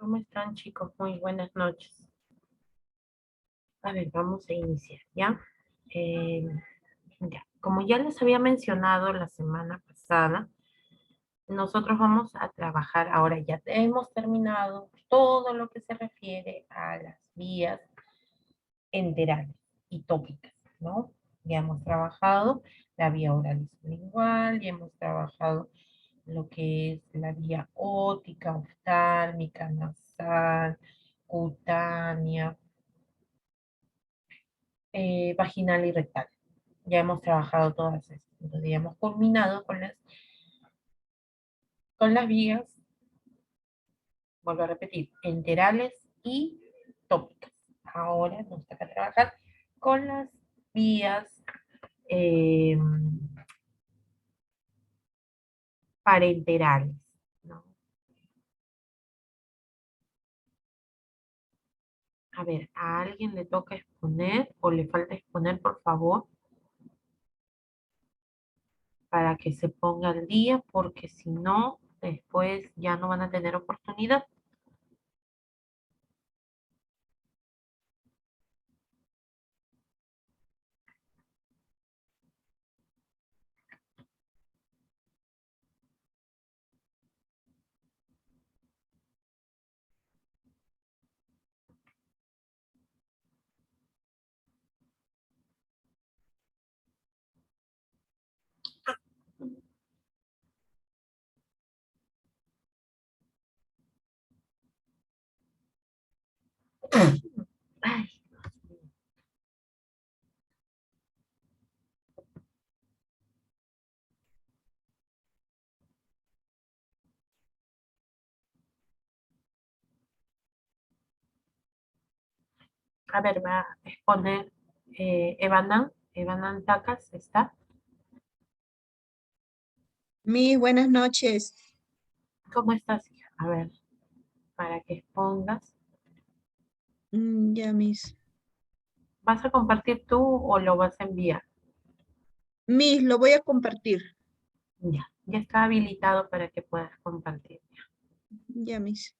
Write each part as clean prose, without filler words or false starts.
¿Cómo están, chicos? Muy buenas noches. A ver, vamos a iniciar, ¿ya? Eh, ya. Como ya les había mencionado la semana pasada, nosotros vamos a trabajar, ahora ya hemos terminado todo lo que se refiere a las vías enterales y tópicas, ¿no? Ya hemos trabajado la vía oral y sublingual, ya hemos trabajado lo que es la vía ótica, oftálmica, nasal, cutánea, vaginal y rectal. Ya hemos trabajado todas estas. Entonces ya hemos culminado con las vías, vuelvo a repetir, enterales y tópicas. Ahora nos toca trabajar con las vías eh, parenterales, ¿no? A ver, ¿a alguien le toca exponer o le falta exponer, por favor? Para que se ponga al día, porque si no, después ya no van a tener oportunidad. Ay, a ver, va a exponer Evanan Tacas, ¿está? Buenas noches. ¿Cómo estás, hija? A ver, para que expongas. Ya, Miss. ¿Vas a compartir tú o lo vas a enviar? Miss, lo voy a compartir. Ya está habilitado para que puedas compartir. Ya, Miss.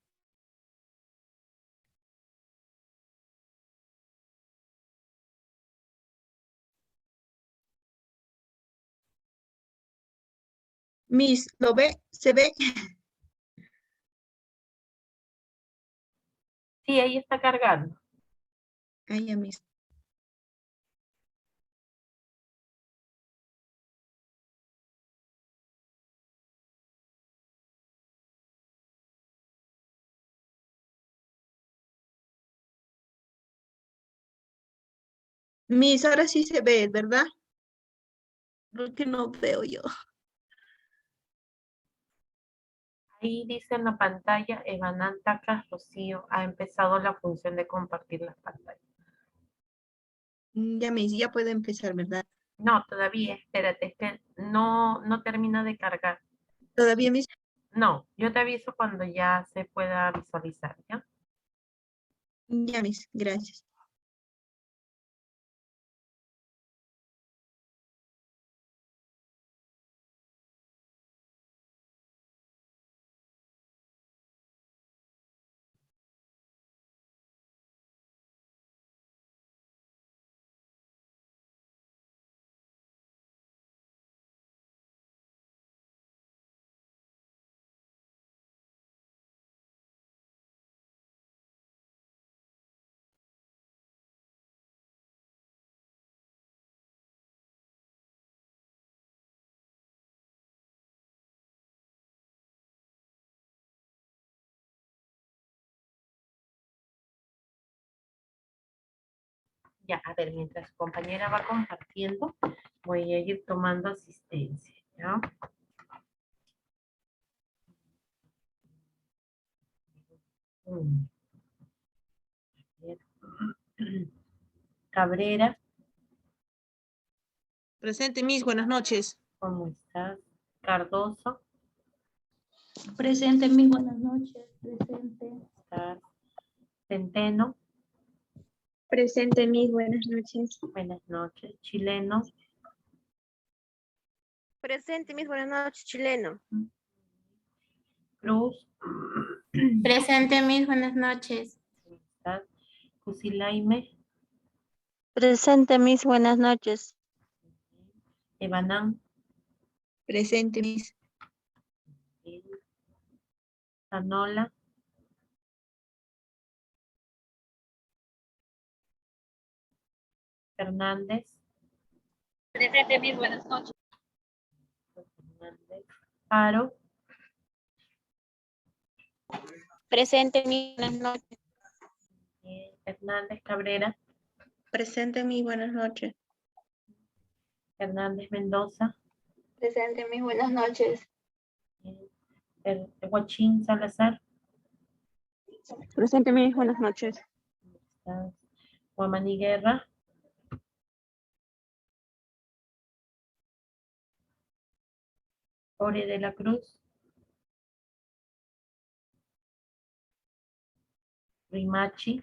Miss, ¿lo ve? ¿Se ve? Sí, ahí está cargando. Ay, ya, Miss. Miss, ahora sí se ve, ¿verdad? Porque no veo yo. Ahí dice en la pantalla, Evanan Tacas Rocío ha empezado la función de compartir las pantallas. Ya, Miss, ya puede empezar, ¿verdad? No, todavía, espérate, es que no termina de cargar. Todavía, Miss. No, yo te aviso cuando ya se pueda visualizar, ¿ya? Ya, Miss, gracias. Ya, a ver, mientras su compañera va compartiendo, voy a ir tomando asistencia, ¿ya? Mm, bien. Cabrera, Presente, Miss, buenas noches. ¿cómo estás? Cardoso, Presente, Miss, buenas noches. Presente. ¿estás? Centeno, Presente, Miss, buenas noches. buenas noches. Chileno, Presente, Miss, buenas noches, chileno. Cruz, Presente, mis buenas noches. ¿Estás? Cusilaime, Presente, Miss. Buenas noches. Ebanán, Presente, Miss. Anola, Fernández, Presente, Miss. Buenas noches. Fernández, Aro, Presente, Miss. Buenas noches. Hernández Cabrera, Presente, Miss. Buenas noches. Hernández Mendoza, Presente, Miss. Buenas noches. Huachín Salazar, Presente, Miss. Buenas noches. ¿estás? Guamaní Guerra, Ore de la Cruz, Rimachi,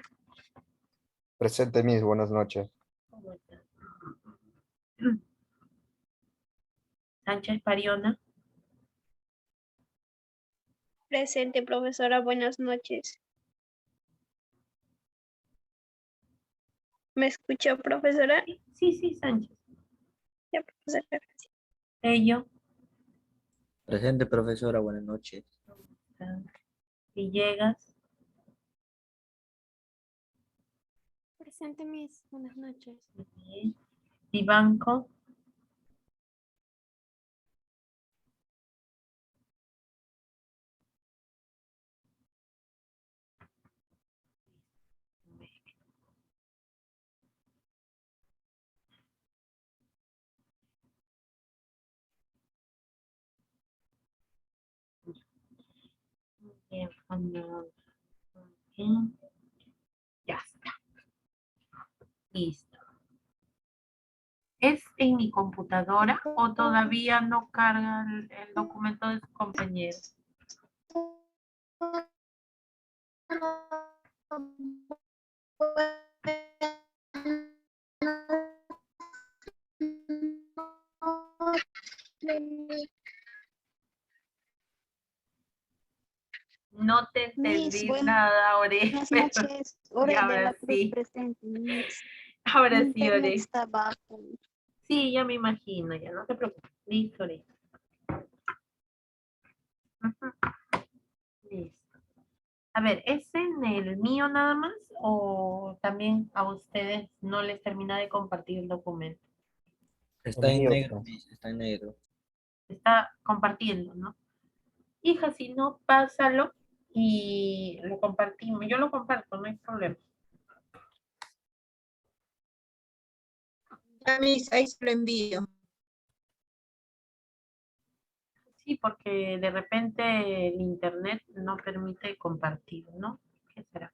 Presente, Miss. Buenas noches. Sánchez Pariona, Presente, profesora. Buenas noches. ¿Me escuchó, profesora? sí, Sánchez, Ya, profesora. Tello, Presente, profesora, buenas noches. ¿estás? Villegas, Presente, Miss. Buenas noches. Vivanco, ya está, listo. ¿Es en mi computadora o todavía no carga el documento de su compañero? No te Miss, entendí buenas nada, Ore, pero noches. y Hora de la ahora Cruz sí, presente, Miss. ahora Mi sí, internet Ore. está bajo. Sí, ya me imagino, ya no te preocupes. Listo, Ore. Ujú, listo. A ver, ¿es en el mío nada más o también a ustedes no les termina de compartir el documento? Está en Mío, negro, Miss, está en negro. Está compartiendo, ¿no? Hija, si no, pásalo y lo compartimos. Yo lo comparto, no hay problema. Ya, Miss, ahí se lo envío. Sí, porque de repente el internet no permite compartir, ¿no? ¿Qué será?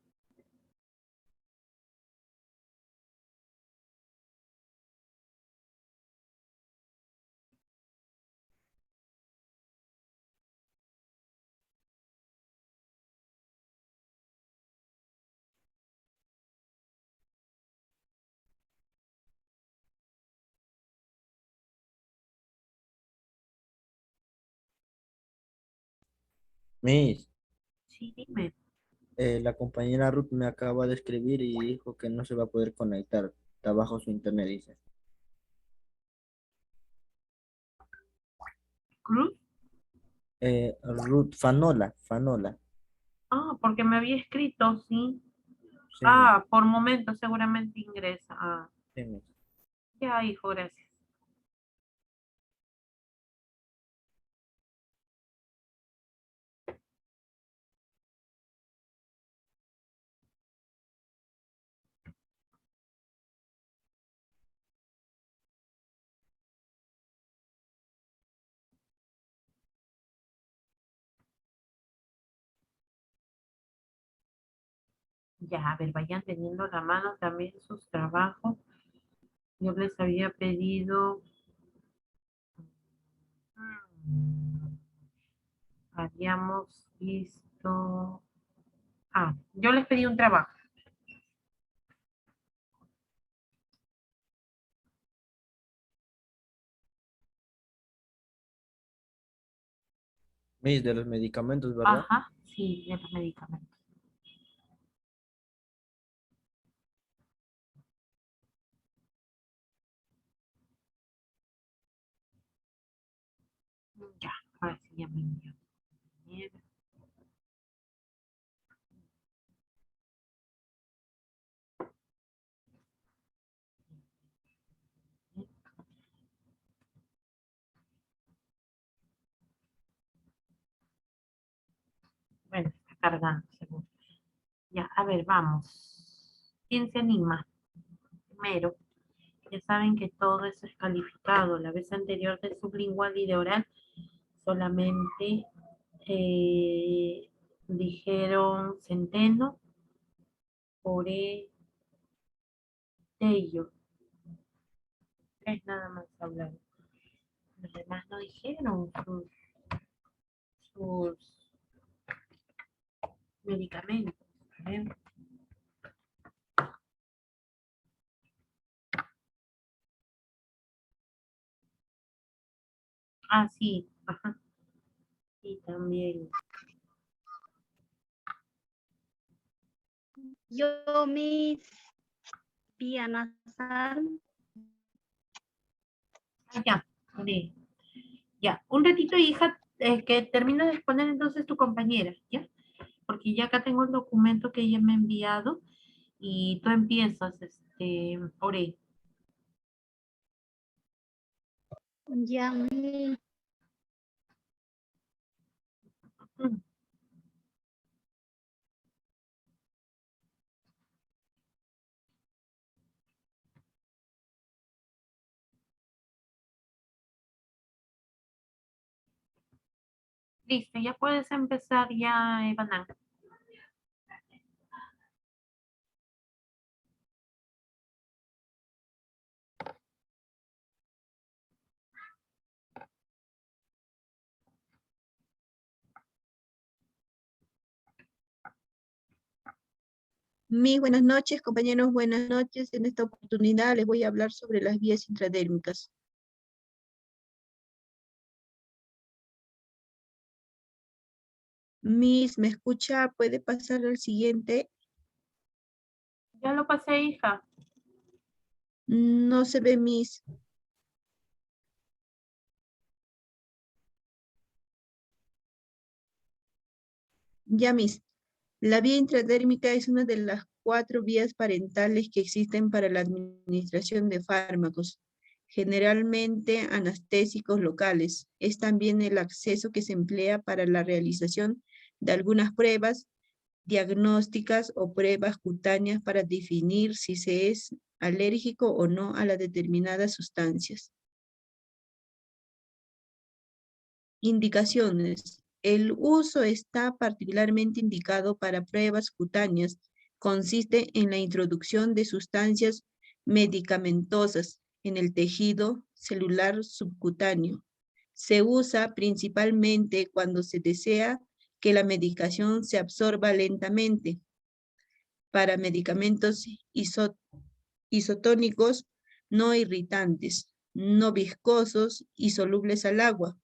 Miss, Sí, dime. la compañera Ruth me acaba de escribir y dijo que no se va a poder conectar. Está bajo su internet, dice. ¿Cruz? Ruth Fanola, Fanola. Ah, porque me había escrito, sí. Sí, Miss. Ah, por momentos seguramente ingresa. Ah, Sí, Miss. ya, hijo, gracias. Ya, a ver, vayan teniendo la mano también sus trabajos. Yo les había pedido. mm, Habíamos visto. Ah, yo les pedí un trabajo. Miss, de los medicamentos, ¿verdad? Ajá, Sí, de los medicamentos. Ya, ahora sí ya me envió. Bueno, está cargando, seguro. Ya, a ver, vamos. ¿Quién se anima? Primero, ya saben que todo eso es calificado. La vez anterior de sublingual y de oral solamente dijeron centeno, oré, tello. Es nada más hablar. Los demás no dijeron sus medicamentos. A ver. Ah, sí, ajá. Y también. Yo, Miss, vía nasal. Ah, ya, oré. Ya, un ratito, hija, que termina de exponer entonces tu compañera, ¿ya? Porque ya acá tengo el documento que ella me ha enviado y tú empiezas, oré. Ya, Miss. Mm. Listo, ya puedes empezar ya, Evanán. Mis buenas noches, compañeros, buenas noches. En esta oportunidad les voy a hablar sobre las vías intradérmicas. Miss, ¿me escucha? ¿Puede pasar al siguiente? Ya lo pasé, hija. No se ve, Miss. Ya, Miss. La vía intradérmica es una de las 4 vías parentales que existen para la administración de fármacos, generalmente anestésicos locales. Es también el acceso que se emplea para la realización de algunas pruebas diagnósticas o pruebas cutáneas para definir si se es alérgico o no a las determinadas sustancias. Indicaciones. El uso está particularmente indicado para pruebas cutáneas. Consiste en la introducción de sustancias medicamentosas en el tejido celular subcutáneo. Se usa principalmente cuando se desea que la medicación se absorba lentamente. Para medicamentos isotónicos no irritantes, no viscosos y solubles al agua.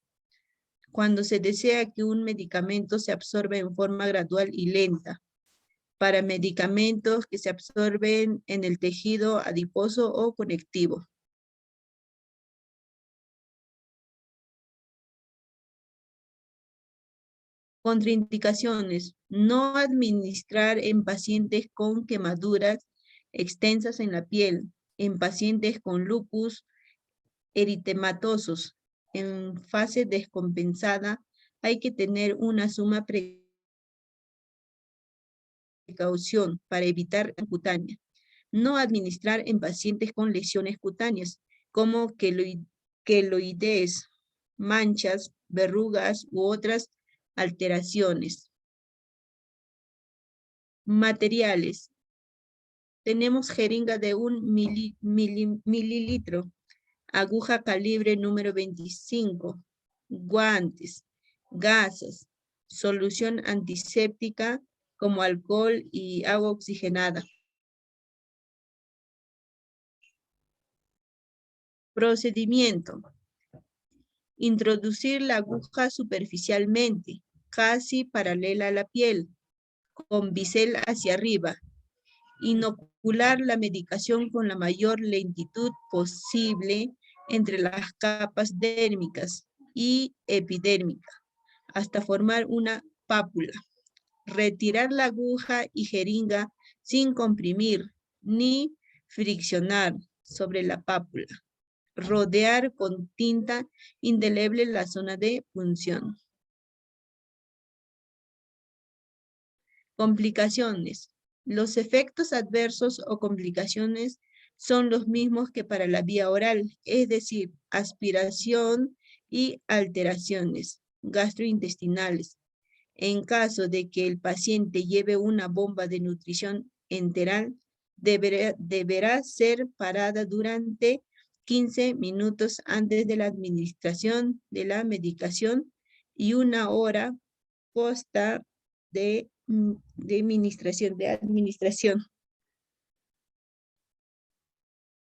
Cuando se desea que un medicamento se absorba en forma gradual y lenta, para medicamentos que se absorben en el tejido adiposo o conectivo. Contraindicaciones. No administrar en pacientes con quemaduras extensas en la piel, en pacientes con lupus eritematosos. En fase descompensada hay que tener una suma precaución para evitar cutánea. No administrar en pacientes con lesiones cutáneas, como queloides, manchas, verrugas u otras alteraciones. Materiales. Tenemos jeringa de 1 mililitro, aguja calibre número 25, guantes, gasas, solución antiséptica como alcohol y agua oxigenada. Procedimiento. Introducir la aguja superficialmente, casi paralela a la piel, con bisel hacia arriba. Inocular la medicación con la mayor lentitud posible entre las capas dérmicas y epidérmica, hasta formar una pápula. Retirar la aguja y jeringa sin comprimir ni friccionar sobre la pápula. Rodear con tinta indeleble la zona de punción. Complicaciones. Los efectos adversos o complicaciones son los mismos que para la vía oral, es decir, aspiración y alteraciones gastrointestinales. En caso de que el paciente lleve una bomba de nutrición enteral, deberá ser parada durante 15 minutos antes de la administración de la medicación y 1 hora posta de administración.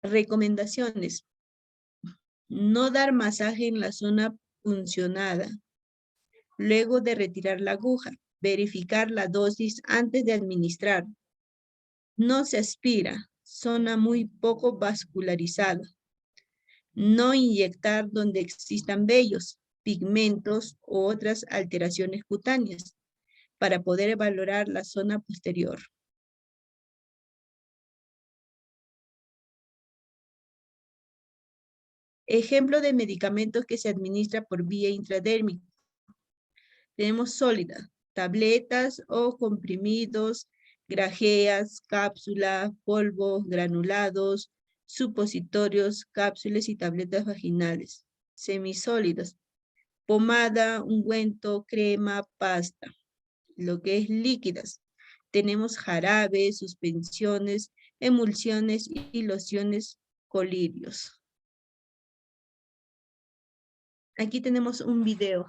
Recomendaciones. No dar masaje en la zona puncionada. Luego de retirar la aguja, verificar la dosis antes de administrar. No se aspira, zona muy poco vascularizada. No inyectar donde existan vellos, pigmentos u otras alteraciones cutáneas para poder valorar la zona posterior. Ejemplo de medicamentos que se administra por vía intradérmica. Tenemos sólida, tabletas o comprimidos, grajeas, cápsulas, polvos, granulados, supositorios, cápsulas y tabletas vaginales. Semisólidos, pomada, ungüento, crema, pasta. Lo que es líquidas, tenemos jarabes, suspensiones, emulsiones y lociones colirios. Aquí tenemos un video.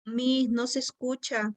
Miss, no se escucha.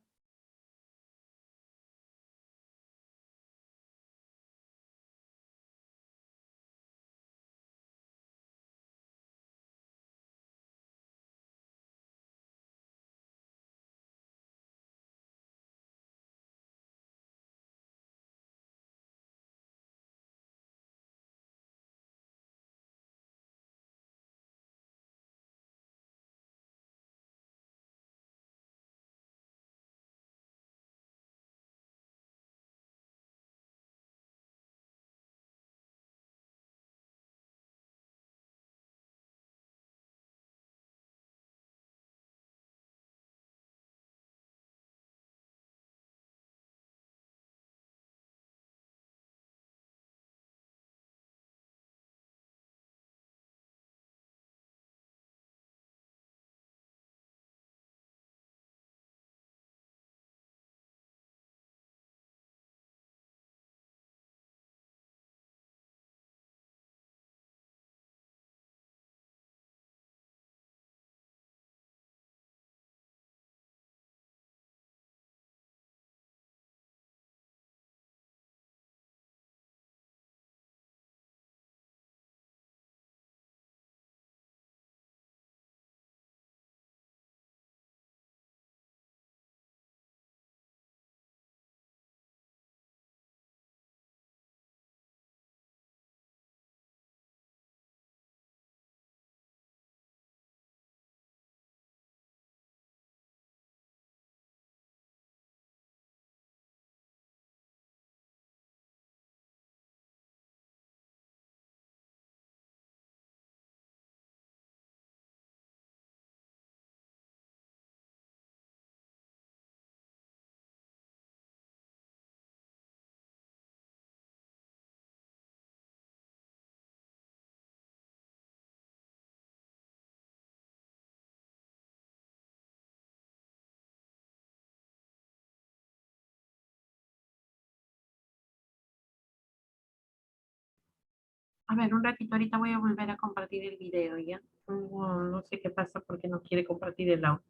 A ver, un ratito, ahorita voy a volver a compartir el video, ¿ya? No sé qué pasa porque no quiere compartir el audio.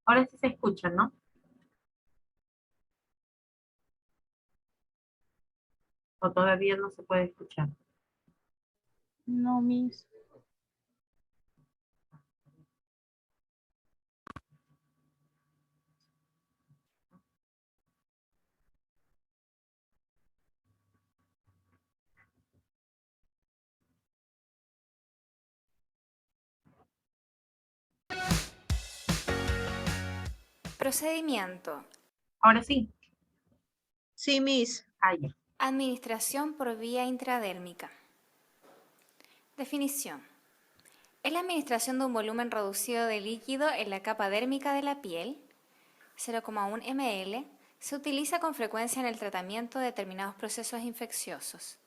Ahora sí se escucha, ¿no? O todavía no se puede escuchar. No, Miss. Procedimiento. Ahora sí. Sí, Miss. Ah, ya. Administración por vía intradérmica. Definición. Es la administración de un volumen reducido de líquido en la capa dérmica de la piel, 0,1 ml, se utiliza con frecuencia en el tratamiento de determinados procesos infecciosos,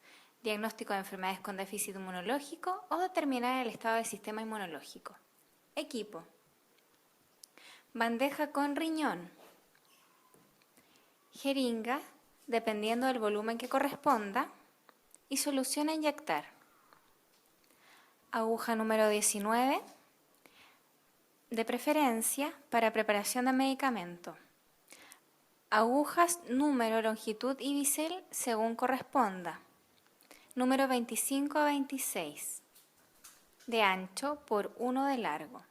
diagnóstico de enfermedades con déficit inmunológico o determinar el estado del sistema inmunológico. Equipo. Bandeja con riñón. Jeringa, dependiendo del volumen que corresponda, y solución a inyectar. Aguja número 19, de preferencia para preparación de medicamento. Agujas número, longitud y bisel según corresponda. Número 25 a 26, de ancho por 1 de largo.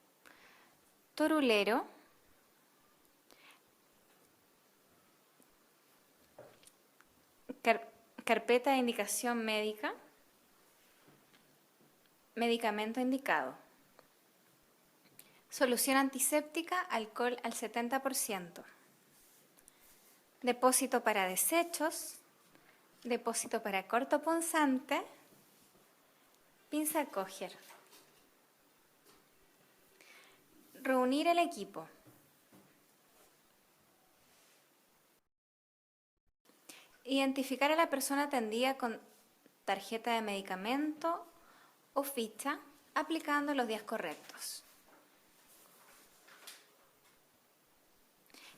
Torulero. Carpeta de indicación médica. Medicamento indicado. Solución antiséptica, alcohol al 70%. Depósito para desechos. Depósito para cortopunzante. Pinza Coger. Reunir el equipo. Identificar a la persona atendida con tarjeta de medicamento o ficha, aplicando los días correctos.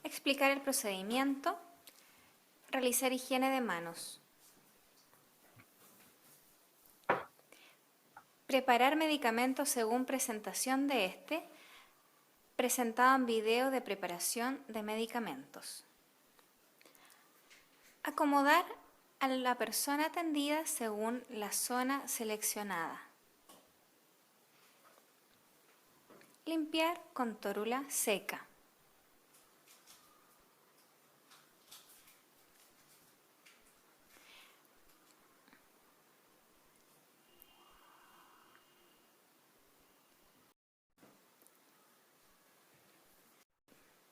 Explicar el procedimiento. Realizar higiene de manos. Preparar medicamentos según presentación de este, presentado en video de preparación de medicamentos. Acomodar a la persona atendida según la zona seleccionada. Limpiar con tórula seca.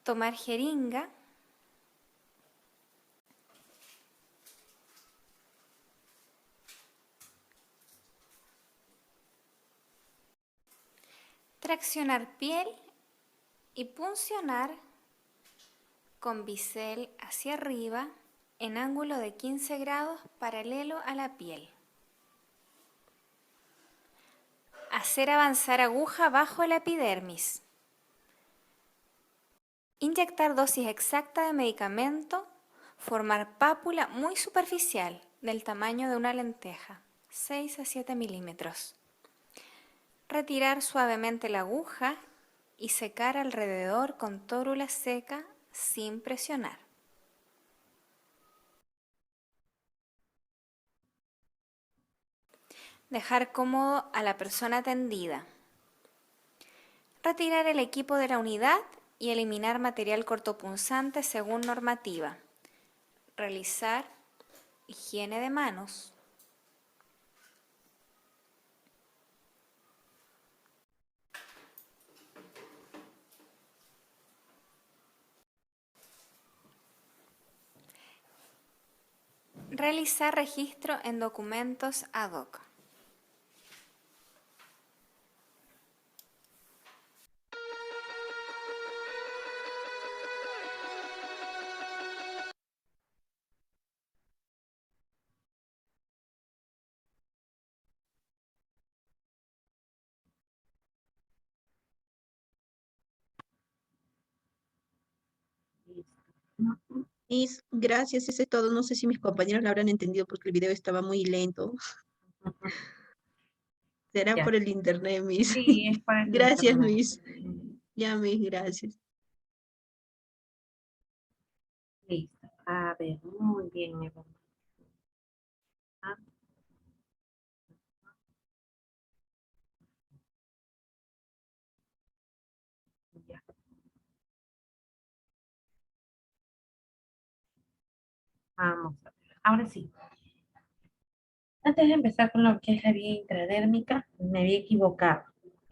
Tomar jeringa. Traccionar piel y puncionar con bisel hacia arriba en ángulo de 15 grados paralelo a la piel. Hacer avanzar aguja bajo la epidermis. Inyectar dosis exacta de medicamento. Formar pápula muy superficial del tamaño de una lenteja, 6 a 7 milímetros. Retirar suavemente la aguja y secar alrededor con tórula seca sin presionar. Dejar cómodo a la persona atendida. Retirar el equipo de la unidad y eliminar material cortopunzante según normativa. Realizar higiene de manos. Realizar registro en documentos ad hoc. Miss, gracias, ese es todo. No sé si mis compañeros lo habrán entendido porque el video estaba muy lento. Será Ya. por el internet, Miss. Sí, es para el Gracias, internet. Miss. Ya, Miss, gracias. Listo. A ver, muy bien, Eva. Ah, ya. Vamos a ver. Ahora sí. Antes de empezar con lo que es la vía intradérmica, me había equivocado.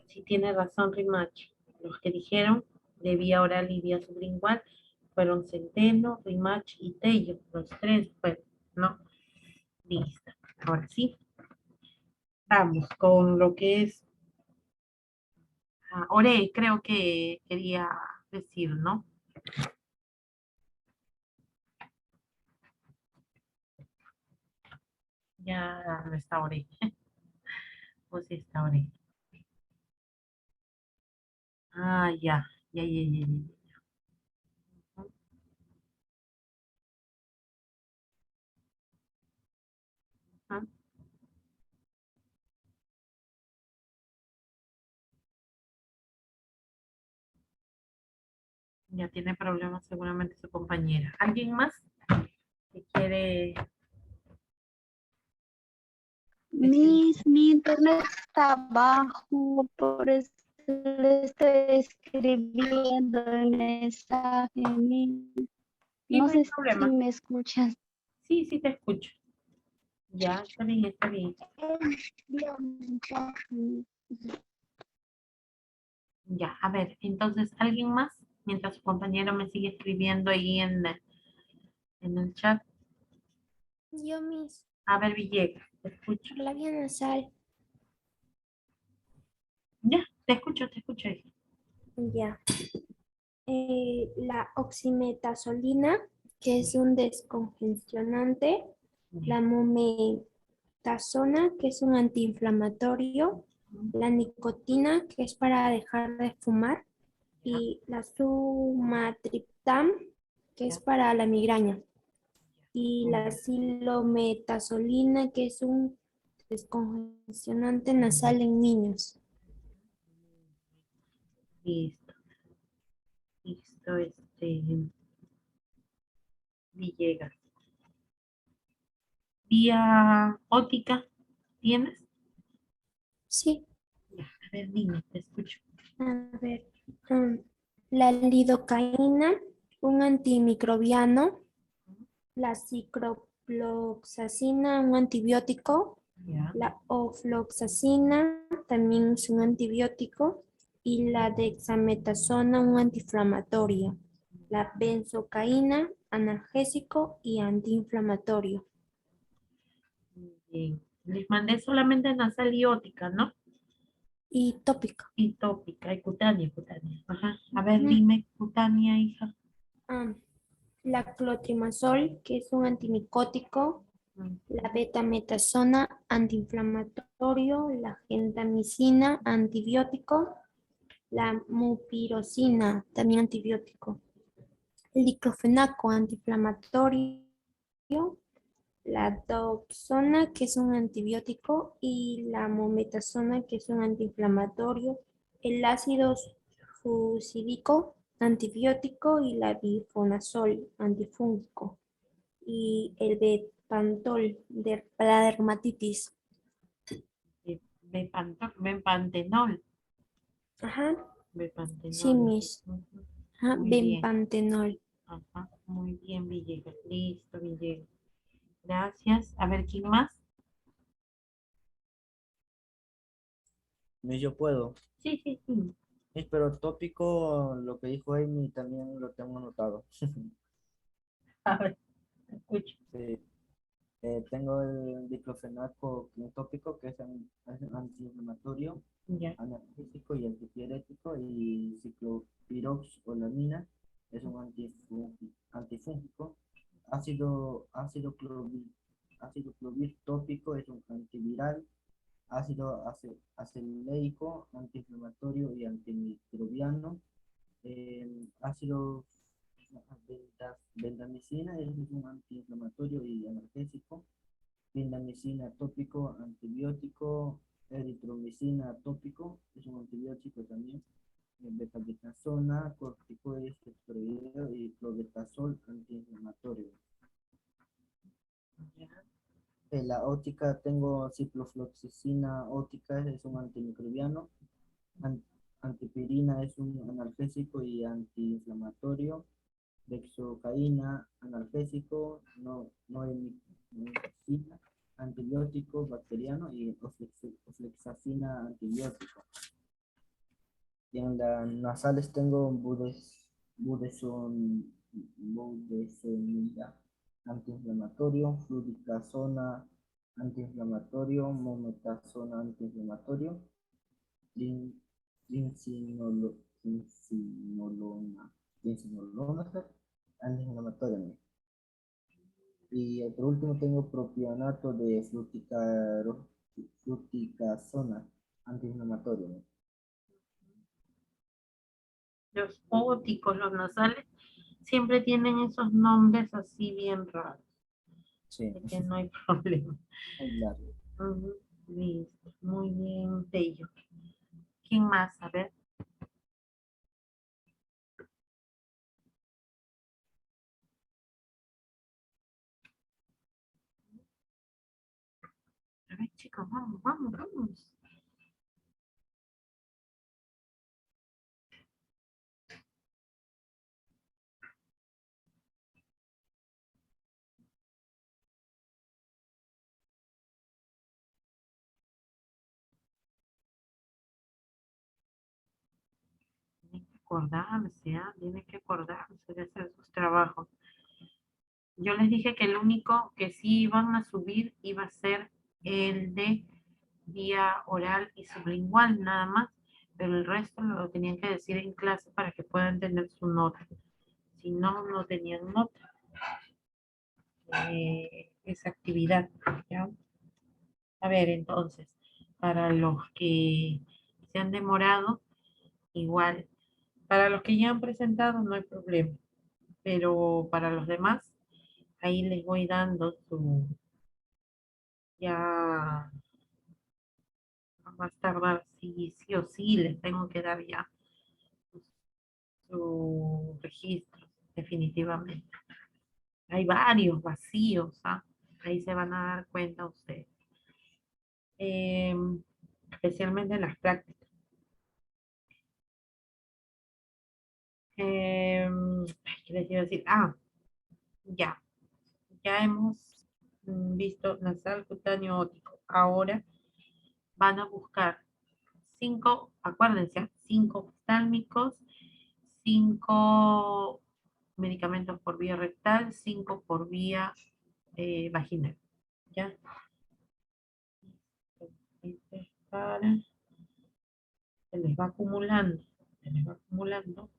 Sí tiene razón Rimach. Los que dijeron de vía oral y vía sublingual fueron Centeno, Rimach y Tello. Los tres fueron, ¿no? Listo. Ahora sí. Vamos con lo que es Ore, creo que quería decir, ¿no? Ya no está Ore. O sí está Ore. Ah, ya. Ya, ya, ya, ya. Ajá. Ya tiene problemas seguramente su compañera. ¿Alguien más que quiere? Miss, mi internet está bajo, por eso le estoy escribiendo el mensaje. Miss. Sí, No no hay sé si problema. me escuchas. Sí, sí te escucho. Ya, está bien, está bien. Ya, a ver, entonces, ¿alguien más? Mientras su compañero me sigue escribiendo ahí en el chat. Yo, Miss, A ver, Villegas, te escucho. por la vía nasal. Ya, te escucho ahí. Ya. La oximetazolina, que es un descongestionante. La mometasona, que es un antiinflamatorio. La nicotina, que es para dejar de fumar. Y la sumatriptan, que es para la migraña. Y la silometasolina, que es un descongestionante nasal en niños. Listo, listo, Villegas. Vía óptica, ¿tienes? Sí, Ya, a ver, dime, te escucho. a ver. La lidocaína, un antimicrobiano. La ciprofloxacina, un antibiótico. Ya, La ofloxacina, también es un antibiótico. Y la dexametasona, un antiinflamatorio. La benzocaína, analgésico y antiinflamatorio. muy bien. Les mandé solamente nasal y óptica, ¿no? Y tópica. Y tópica, y cutánea, cutánea. Ajá. A ver, Ujú. dime, cutánea, hija. La clotrimazol, que es un antimicótico, Mm, la betametasona, antiinflamatorio, la gentamicina, antibiótico, la mupirocina, también antibiótico, el diclofenaco, antiinflamatorio, la doxona, que es un antibiótico, y la mometasona, que es un antiinflamatorio, el ácido fucídico, antibiótico, y la bifonazol, antifúngico, y el bepantol, para la dermatitis. Bepantenol. Ajá, sí, Bepantenol. mis. Ujú. Ajá, Muy bien. benpantenol. Ajá. Muy bien, Villegas. Listo, Villegas. Gracias. A ver, ¿quién más? Miss, yo puedo. Sí, sí, sí. Miss, pero tópico, lo que dijo Amy también lo tengo anotado. A ver, escucho. Sí. Tengo el diclofenaco un tópico que es antiinflamatorio, Ya. analgésico y antipirético, y ciclopiroxolamina es un antifúngico. Ácido clovir tópico es un antiviral. Ácido aceleico, antiinflamatorio y antimicrobiano. Ácido bendamicina es un antiinflamatorio y analgésico. Clindamicina tópico, antibiótico. Eritromicina tópico, es un antibiótico también. Betabetasona, corticoides, esteroideo y clobetasol, antiinflamatorio. La ótica tengo ciprofloxacina ótica, es un antimicrobiano. Antipirina es un analgésico y antiinflamatorio. Dexocaína, analgésico, noemicina, antibiótico bacteriano, y ofloxacina, antibiótico. Y en las nasales tengo budesonida, antiinflamatorio, fluticasona, antiinflamatorio, mometasona, antiinflamatorio, lincinolona, antiinflamatorio. Y por último tengo propionato de fluticasona, antiinflamatorio. Los óticos, los nasales, siempre tienen esos nombres así bien raros. Sí, De que no hay problema. muy largo. Ujú. Listo. Muy bien, bello. ¿Quién más? A ver. A ver, chicos, vamos, vamos, vamos. Tienen que acordarse, ¿ah? Tienen que acordarse de hacer sus trabajos. Yo les dije que el único que sí iban a subir iba a ser el de vía oral y sublingual, nada más. Pero el resto lo tenían que decir en clase para que puedan tener su nota. Si no, no tenían nota. Esa actividad, ¿ya? A ver, entonces, para los que se han demorado, igual. Para los que ya han presentado, no hay problema. Pero para los demás, ahí les voy dando su, ya más tardar, sí, sí o sí, les tengo que dar ya su registro, definitivamente. Hay varios vacíos, ¿ah? Ahí se van a dar cuenta ustedes. Especialmente en las prácticas. ¿Qué les iba a decir? Ya, ya hemos visto nasal, cutáneo, ótico. Ahora van a buscar 5, acuérdense, 5 oftálmicos, 5 medicamentos por vía rectal, 5 por vía vaginal. ¿Ya? Este es para se les va acumulando, se les va acumulando.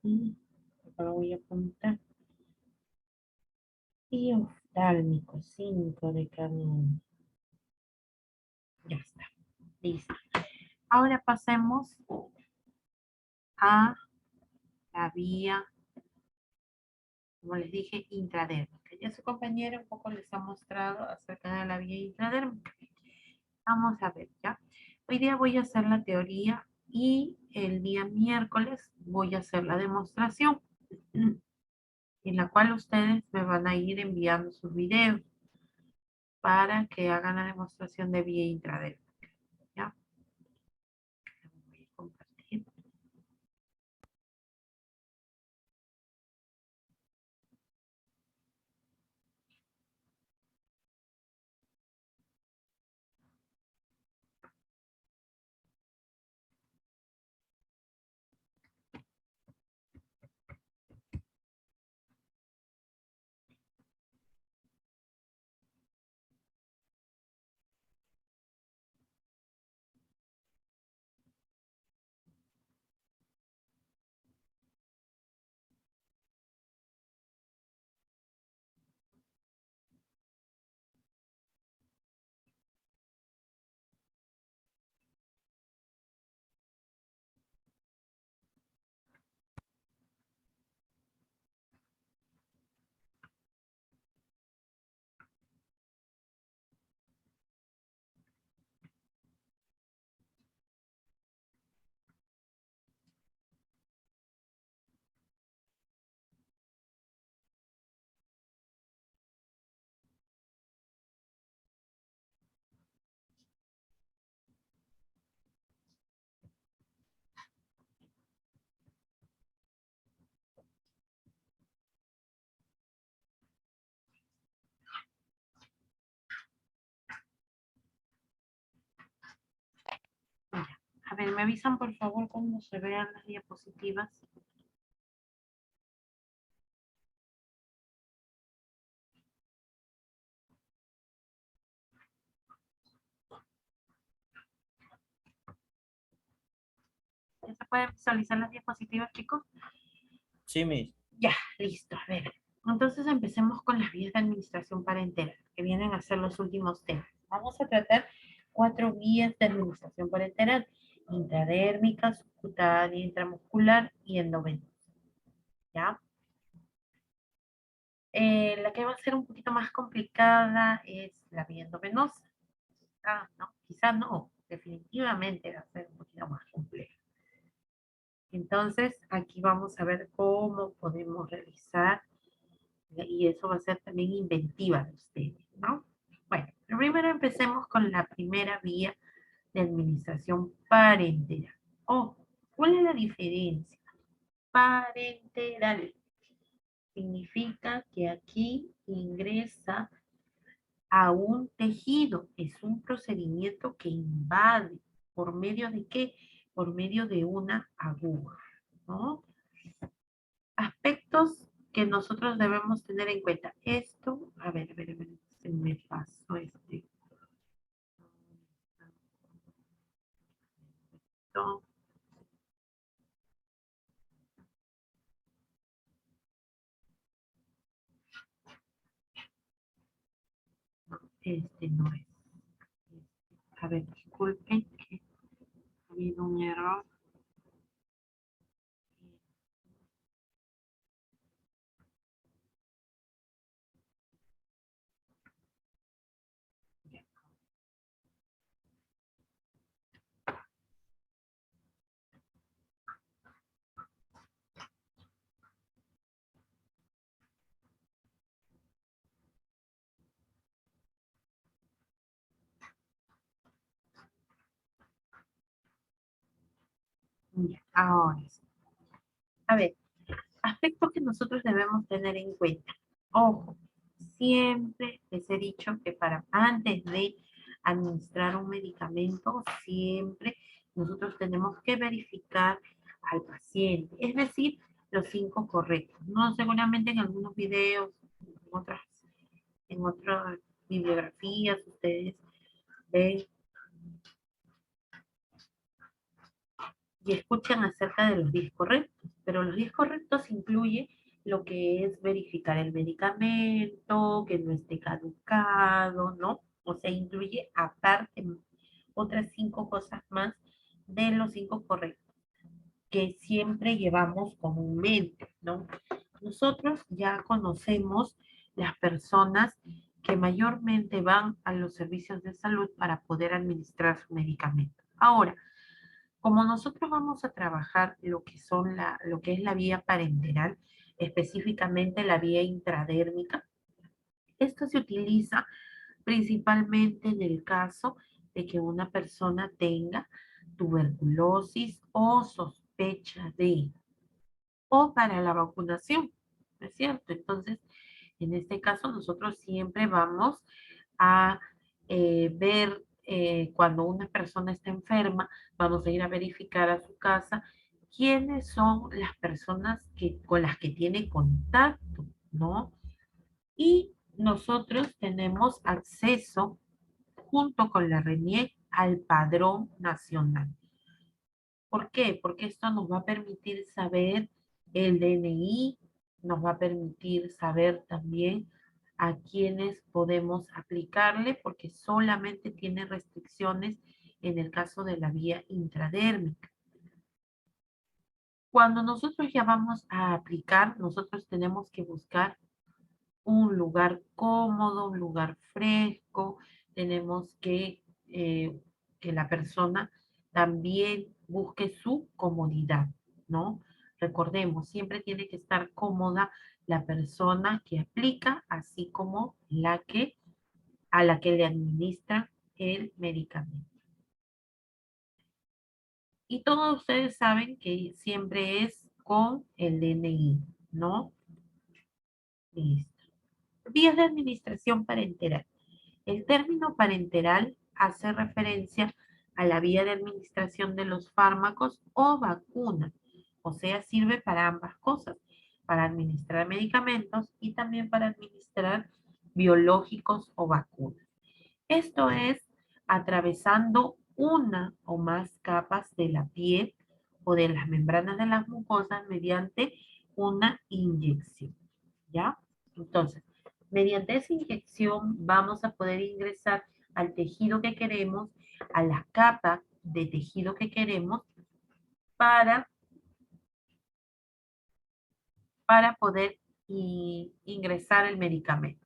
Y acá lo voy a apuntar. Y oftálmico, 5 de cada uno. Ya está. Listo. Ahora pasemos a la vía, como les dije, intradérmica. Ya su compañera un poco les ha mostrado acerca de la vía intradérmica. Vamos a ver, ¿ya? Hoy día voy a hacer la teoría y el día miércoles voy a hacer la demostración, en la cual ustedes me van a ir enviando sus videos para que hagan la demostración de vía intradérmica, ¿ya? Voy a compartir. A ver, me avisan por favor cuando se vean las diapositivas. ¿Ya se pueden visualizar las diapositivas, chicos? Sí, Miss. Ya, listo. A ver, entonces empecemos con las vías de administración parenteral, que vienen a ser los últimos temas. Vamos a tratar 4 vías de administración parenteral: intradérmica, subcutánea, intramuscular y endovenosa. ¿Ya? La que va a ser un poquito más complicada es la vía endovenosa. Ah, no, quizá no, definitivamente va a ser un poquito más compleja. Entonces, aquí vamos a ver cómo podemos realizar, y eso va a ser también inventiva de ustedes, ¿no? Bueno, primero empecemos con la primera vía de administración parenteral. Oh, ¿cuál es la diferencia? Parenteral significa que aquí ingresa a un tejido. Es un procedimiento que invade. ¿Por medio de qué? Por medio de una aguja, ¿no? Aspectos que nosotros debemos tener en cuenta. Esto, a ver, se me pasó este. Esto. No, este no es. A ver, disculpen que ha habido un error. Ya, ahora sí. A ver, aspectos que nosotros debemos tener en cuenta. Ojo, siempre les he dicho que antes de administrar un medicamento, siempre nosotros tenemos que verificar al paciente, es decir, los 5 correctos. No, seguramente en algunos videos, en otras bibliografías, ustedes ven y escuchan acerca de los 10 correctos, pero los 10 correctos incluye lo que es verificar el medicamento, que no esté caducado, ¿no? O sea, incluye aparte otras 5 cosas más de los 5 correctos que siempre llevamos comúnmente, ¿no? Nosotros ya conocemos las personas que mayormente van a los servicios de salud para poder administrar su medicamento. Ahora, como nosotros vamos a trabajar lo que es la vía parenteral, específicamente la vía intradérmica, esto se utiliza principalmente en el caso de que una persona tenga tuberculosis o sospecha de, o para la vacunación, ¿no es cierto? Entonces, en este caso nosotros siempre vamos a ver cuando una persona está enferma, vamos a ir a verificar a su casa quiénes son las personas con las que tiene contacto, ¿no? Y nosotros tenemos acceso junto con la RENIEC al padrón nacional. ¿Por qué? Porque esto nos va a permitir saber el DNI, nos va a permitir saber también a quiénes podemos aplicarle, porque solamente tiene restricciones en el caso de la vía intradérmica. Cuando nosotros ya vamos a aplicar, nosotros tenemos que buscar un lugar cómodo, un lugar fresco, tenemos que la persona también busque su comodidad, ¿no? Recordemos, siempre tiene que estar cómoda la persona que aplica, así como a la que le administra el medicamento. Y todos ustedes saben que siempre es con el DNI, ¿no? Listo. Vías de administración parenteral. El término parenteral hace referencia a la vía de administración de los fármacos o vacunas, o sea, sirve para ambas cosas, para administrar medicamentos y también para administrar biológicos o vacunas. Esto es atravesando una o más capas de la piel o de las membranas de las mucosas mediante una inyección, ¿ya? Entonces, mediante esa inyección vamos a poder ingresar al tejido que queremos, a la capa de tejido que queremos, para poder ingresar el medicamento.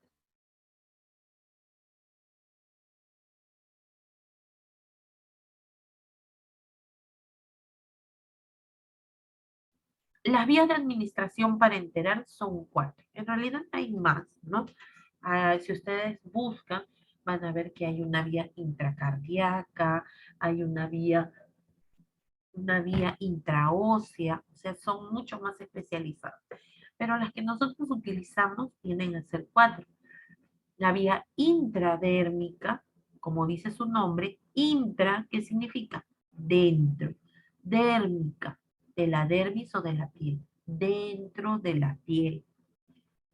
Las vías de administración parenteral son 4. En realidad hay más, ¿no? Si ustedes buscan, van a ver que hay una vía intracardíaca, hay una vía intraósea, o sea, son mucho más especializadas. Pero las que nosotros utilizamos tienen a ser 4. La vía intradérmica, como dice su nombre, intra, ¿qué significa? Dentro. Dérmica, de la dermis o de la piel. Dentro de la piel.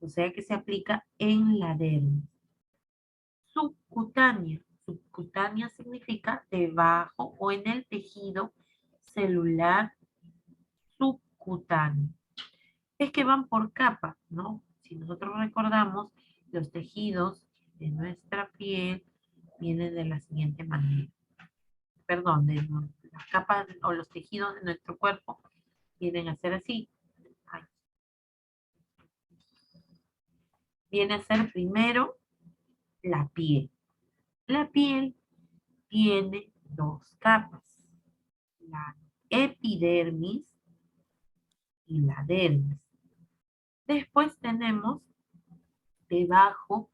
O sea que se aplica en la dermis. Subcutánea. Subcutánea significa debajo o en el tejido celular subcutáneo. Es que van por capas, ¿no? Si nosotros recordamos, los tejidos de nuestra piel vienen de la siguiente manera. Perdón, las capas o los tejidos de nuestro cuerpo vienen a ser así. Ay. Viene a ser primero la piel. La piel tiene 2 capas, la epidermis y la dermis. Después tenemos debajo,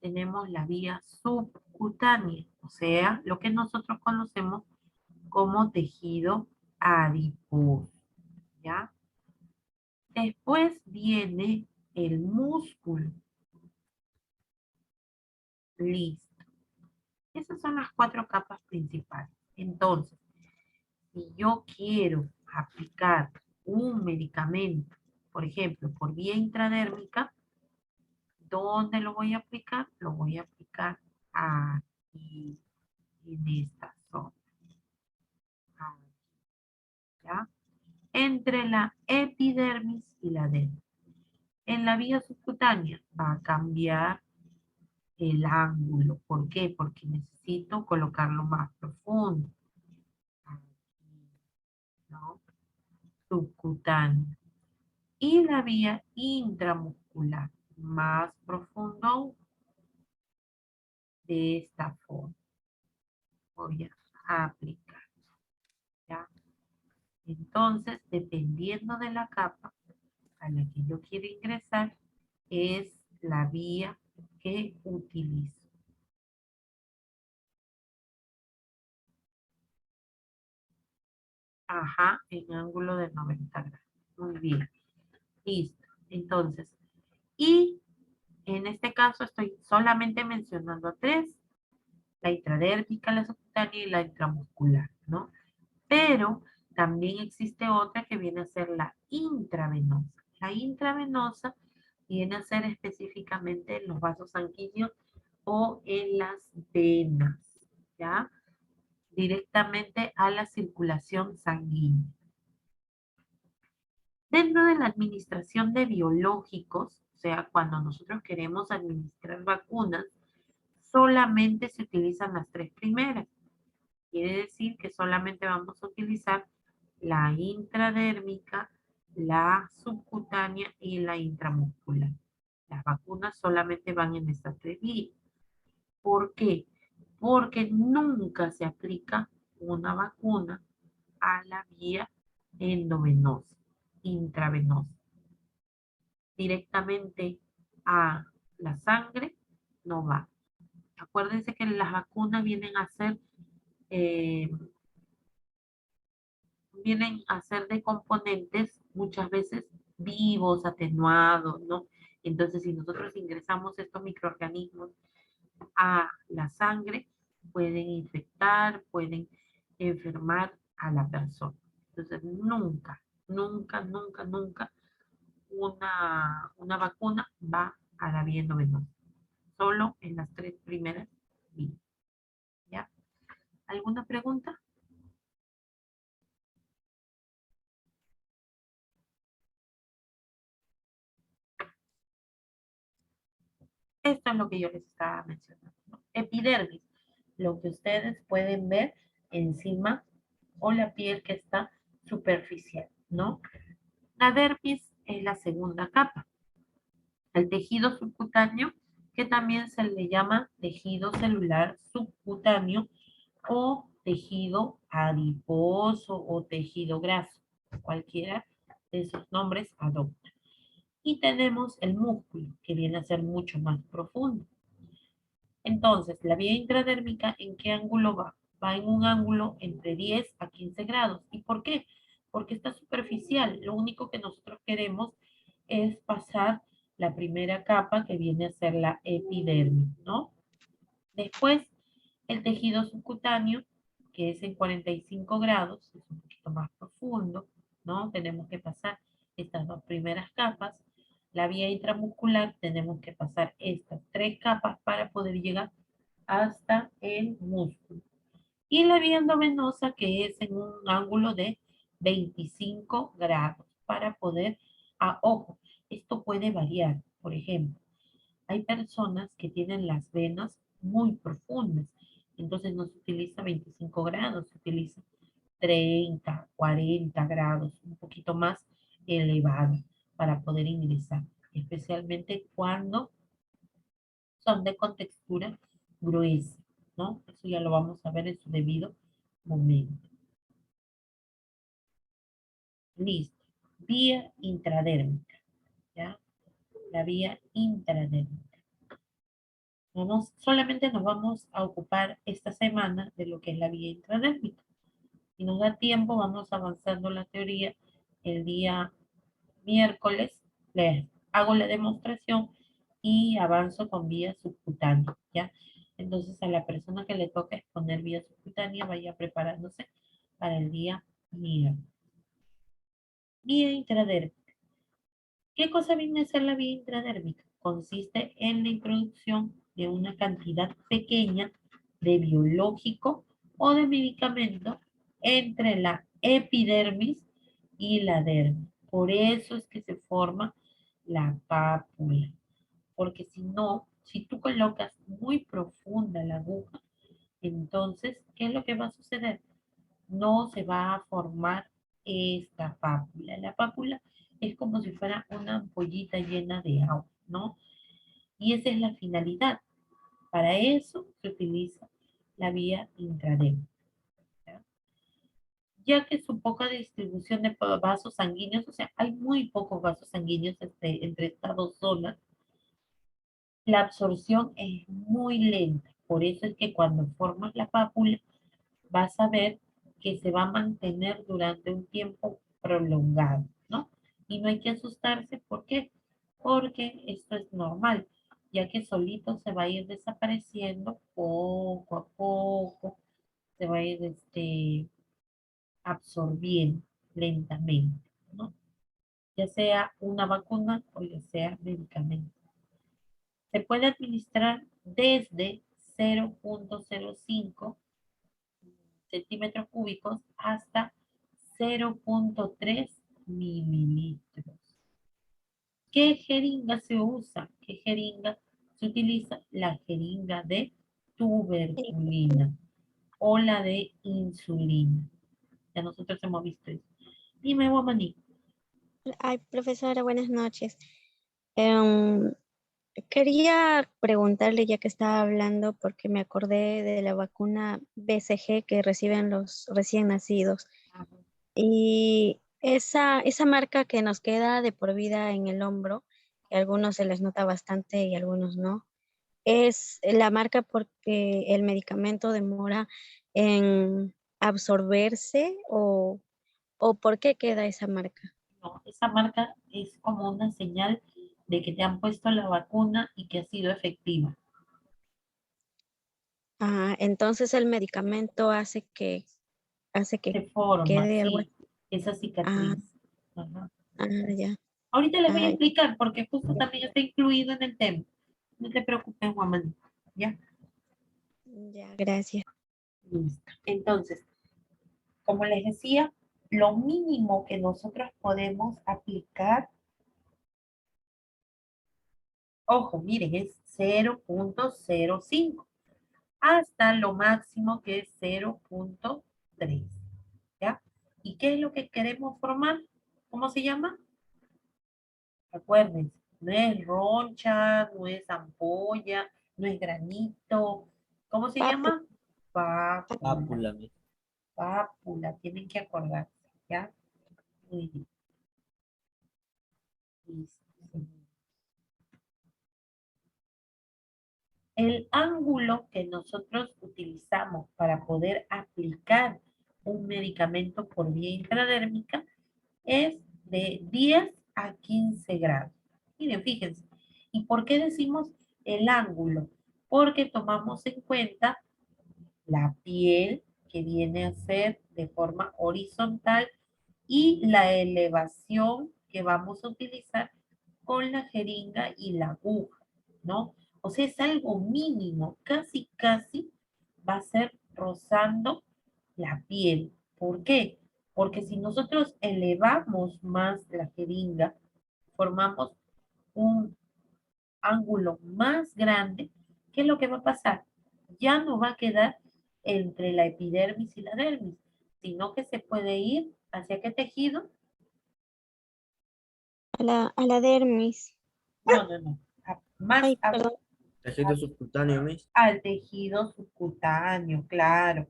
tenemos la vía subcutánea, o sea, lo que nosotros conocemos como tejido adiposo, ¿ya? Después viene el músculo. Listo. Esas son las 4 capas principales. Entonces, si yo quiero aplicar un medicamento, por ejemplo, por vía intradérmica, ¿dónde lo voy a aplicar? Lo voy a aplicar aquí, en esta zona. Aquí, ¿ya? Entre la epidermis y la dermis. En la vía subcutánea va a cambiar el ángulo. ¿Por qué? Porque necesito colocarlo más profundo. Aquí, ¿no? Subcutánea. Y la vía intramuscular, más profundo aún, de esta forma. Voy a aplicar. ¿Ya? Entonces, dependiendo de la capa a la que yo quiero ingresar, es la vía que utilizo. Ajá, en ángulo de 90 grados. Muy bien. Listo. Entonces, y en este caso estoy solamente mencionando 3. La intradérmica, la subcutánea y la intramuscular, ¿no? Pero también existe otra que viene a ser la intravenosa. La intravenosa viene a ser específicamente en los vasos sanguíneos o en las venas, ¿ya? Directamente a la circulación sanguínea. Dentro de la administración de biológicos, o sea, cuando nosotros queremos administrar vacunas, solamente se utilizan las 3 primeras. Quiere decir que solamente vamos a utilizar la intradérmica, la subcutánea y la intramuscular. Las vacunas solamente van en estas 3 vías. ¿Por qué? Porque nunca se aplica una vacuna a la vía endovenosa, intravenosa. Directamente a la sangre no va. Acuérdense que las vacunas vienen a ser de componentes muchas veces vivos, atenuados, ¿no? Entonces, si nosotros ingresamos estos microorganismos a la sangre, pueden infectar, pueden enfermar a la persona. Entonces, nunca, nunca, nunca, nunca una vacuna va a la vía endovenosa. Solo en las 3 primeras vías. ¿Ya? ¿Alguna pregunta? Esto es lo que yo les estaba mencionando, ¿no? Epidermis, lo que ustedes pueden ver encima o la piel que está superficial, ¿no? La dermis es la segunda capa. El tejido subcutáneo, que también se le llama tejido celular subcutáneo o tejido adiposo o tejido graso. Cualquiera de esos nombres adopta. Y tenemos el músculo, que viene a ser mucho más profundo. Entonces, la vía intradérmica, ¿en qué ángulo va? Va en un ángulo entre 10 a 15 grados. ¿Y por qué? Porque está superficial. Lo único que nosotros queremos es pasar la primera capa, que viene a ser la epidermis, ¿no? Después, el tejido subcutáneo, que es en 45 grados, es un poquito más profundo, ¿no? Tenemos que pasar estas 2 primeras capas. La vía intramuscular, tenemos que pasar estas 3 capas para poder llegar hasta el músculo. Y la vía endovenosa, que es en un ángulo de 25 grados para poder, ojo, esto puede variar. Por ejemplo, hay personas que tienen las venas muy profundas, entonces no se utiliza 25 grados, se utiliza 30, 40 grados, un poquito más elevado para poder ingresar, especialmente cuando son de contextura gruesa, ¿no? Eso ya lo vamos a ver en su debido momento. Listo. Vía intradérmica, ¿ya? La vía intradérmica. Solamente nos vamos a ocupar esta semana de lo que es la vía intradérmica. Si nos da tiempo, vamos avanzando la teoría. El día miércoles les hago la demostración y avanzo con vía subcutánea, ¿ya? Entonces a la persona que le toca exponer vía subcutánea vaya preparándose para el día miércoles. Vía intradérmica. ¿Qué cosa viene a ser la vía intradérmica? Consiste en la introducción de una cantidad pequeña de biológico o de medicamento entre la epidermis y la dermis. Por eso es que se forma la pápula. Porque si no, si tú colocas muy profunda la aguja, entonces, ¿qué es lo que va a suceder? No se va a formar esta pápula. La pápula es como si fuera una ampollita llena de agua, ¿no? Y esa es la finalidad. Para eso se utiliza la vía intradérmica. ¿Ya? Ya que su poca distribución de vasos sanguíneos, o sea, hay muy pocos vasos sanguíneos entre estas dos zonas, la absorción es muy lenta. Por eso es que cuando formas la pápula, vas a ver que se va a mantener durante un tiempo prolongado, ¿no? Y no hay que asustarse, ¿por qué? Porque esto es normal, ya que solito se va a ir desapareciendo poco a poco, se va a ir absorbiendo lentamente, ¿no? Ya sea una vacuna o ya sea medicamento. Se puede administrar desde 0.05 centímetros cúbicos hasta 0.3 mililitros. ¿Qué jeringa se usa? ¿Qué jeringa se utiliza? La jeringa de tuberculina o la de insulina. Ya nosotros hemos visto eso. Dime, Guamaní. Ay, profesora, buenas noches. Em, Quería preguntarle, ya que estaba hablando, porque me acordé de la vacuna BCG que reciben los recién nacidos. Y esa marca que nos queda de por vida en el hombro, que a algunos se les nota bastante y a algunos no, es la marca porque el medicamento demora en absorberse o por qué queda esa marca. No, esa marca es como una señal de que te han puesto la vacuna y que ha sido efectiva. Ah, entonces el medicamento hace que Se forma, quede algo sí, así. esa Ah, cicatriz. Ajá. ya. Ahorita les voy a Ay, explicar porque justo también está incluido en el tema. No te preocupes, Juan. ¿Ya? ya, gracias. Listo. Entonces, como les decía, lo mínimo que nosotros podemos aplicar, ojo, miren, es 0.05 hasta lo máximo que es 0.3. ¿Ya? ¿Y qué es lo que queremos formar? ¿Cómo se llama? Acuérdense, no es roncha, no es ampolla, no es granito. ¿Cómo se Papu, llama? Pápula. Pápula, Miss. Pápula, tienen que acordarse, ¿ya? Muy bien. Listo. El ángulo que nosotros utilizamos para poder aplicar un medicamento por vía intradérmica es de 10 a 15 grados. Miren, fíjense. ¿Y por qué decimos el ángulo? Porque tomamos en cuenta la piel, que viene a ser de forma horizontal, y la elevación que vamos a utilizar con la jeringa y la aguja, ¿no? O sea, es algo mínimo, casi, casi va a ser rozando la piel. ¿Por qué? Porque si nosotros elevamos más la jeringa, formamos un ángulo más grande, ¿qué es lo que va a pasar? Ya no va a quedar entre la epidermis y la dermis, sino que se puede ir hacia qué tejido. a la dermis. No, no, no. Más Ay, perdón. Tejido subcutáneo, Miss. al tejido subcutáneo, claro.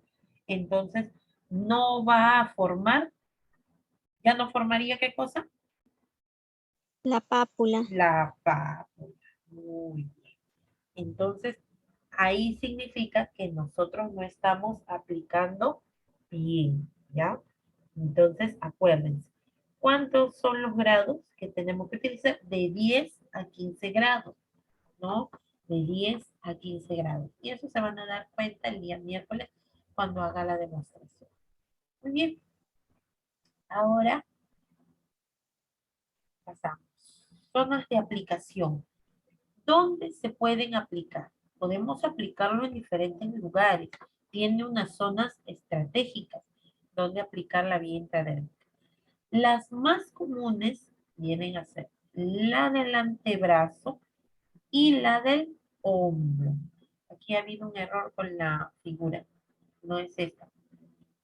Entonces, no va a formar, ¿ya no formaría qué cosa? La pápula. La pápula. Muy bien. Entonces, ahí significa que nosotros no estamos aplicando bien, ¿ya? Entonces, acuérdense, ¿cuántos son los grados que tenemos que utilizar? De 10 a 15 grados, ¿no? de 10 a 15 grados. Y eso se van a dar cuenta el día miércoles cuando haga la demostración. Muy bien. Ahora pasamos. Zonas de aplicación. ¿Dónde se pueden aplicar? Podemos aplicarlo en diferentes lugares. Tiene unas zonas estratégicas donde aplicar la vía intradérmica. Las más comunes vienen a ser la del antebrazo y la del hombro. Aquí ha habido un error con la figura. No es esta,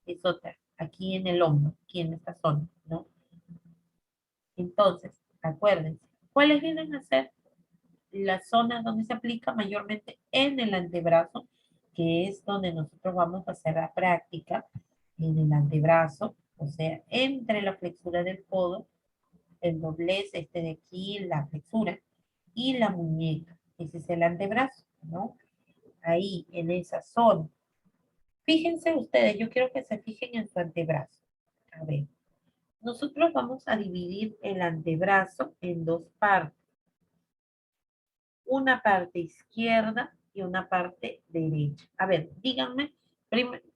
es otra. Aquí en el hombro, aquí en esta zona, ¿no? Entonces, acuérdense, ¿cuáles vienen a ser las zonas donde se aplica? Mayormente en el antebrazo, que es donde nosotros vamos a hacer la práctica, en el antebrazo, o sea, entre la flexura del codo, el doblez, este de aquí, la flexura, y la muñeca. Ese es el antebrazo, ¿no? Ahí, en esa zona. Fíjense ustedes, yo quiero que se fijen en su antebrazo. A ver, nosotros vamos a dividir el antebrazo en dos partes. Una parte izquierda y una parte derecha. A ver, díganme,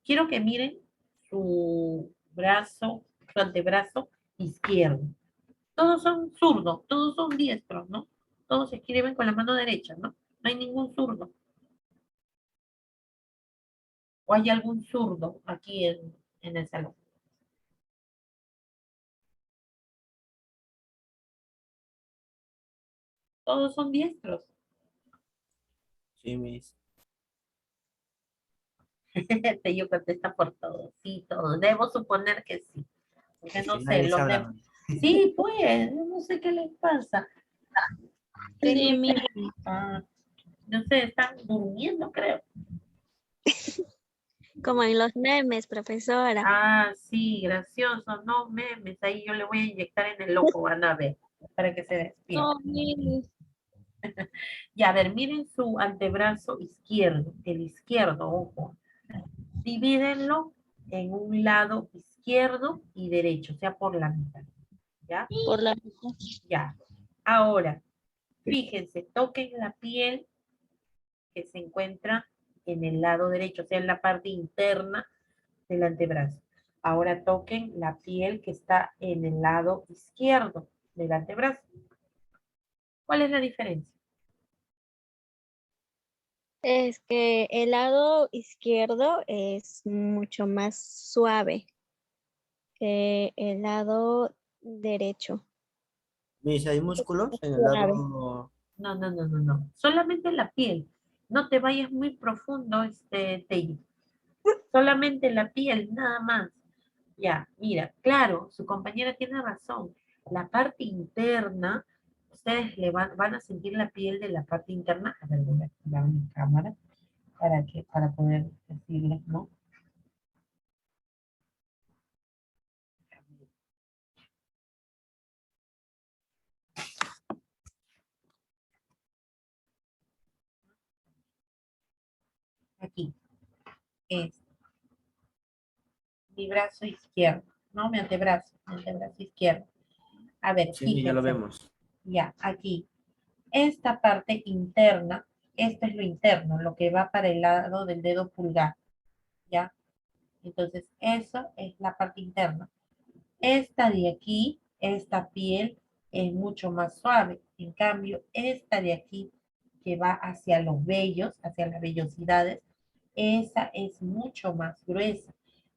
quiero que miren su brazo, su antebrazo izquierdo. Todos son zurdos, todos son diestros, ¿no? Todos se escriben con la mano derecha, ¿no? No hay ningún zurdo. ¿O hay algún zurdo aquí en el salón? Todos son diestros. Sí, Miss. Yo contesta por todos, sí, todos. Debo suponer que sí. Porque no Sí, sé, nadie los sabe de... la- Sí, pues, yo no sé qué les pasa. Sí, mi Ah, no sé, están durmiendo, creo. como en los memes, profesora. Ah, sí, gracioso, no memes. Ahí yo le voy a inyectar en el ojo, van a ver, para que se despierte. No, Miss. Ya, a ver, miren su antebrazo izquierdo, el izquierdo, ojo. Divídenlo en un lado izquierdo y derecho, o sea, por la mitad. ¿Ya? Por la Ya. Ahora, fíjense, toquen la piel que se encuentra en el lado derecho, o sea, en la parte interna del antebrazo. Ahora toquen la piel que está en el lado izquierdo del antebrazo. ¿Cuál es la diferencia? Es que el lado izquierdo es mucho más suave que el lado derecho. Miss, ¿hay músculos en el Suave. lado? No, no, no, no, no. Solamente la piel. No te vayas muy profundo, Teyi. Solamente la piel, nada más. Ya, mira, claro, su compañera tiene razón. La parte interna, ustedes van a sentir la piel de la parte interna. A ver, voy a activar mi cámara para poder decirles, ¿no? Aquí, es mi brazo izquierdo, ¿no? Mi antebrazo izquierdo. A ver, Sí, ya lo fíjense, vemos. ya, aquí. Esta parte interna, esto es lo interno, lo que va para el lado del dedo pulgar, ¿ya? Entonces, eso es la parte interna. Esta de aquí, esta piel, es mucho más suave. En cambio, esta de aquí, que va hacia los vellos, hacia las vellosidades, esa es mucho más gruesa.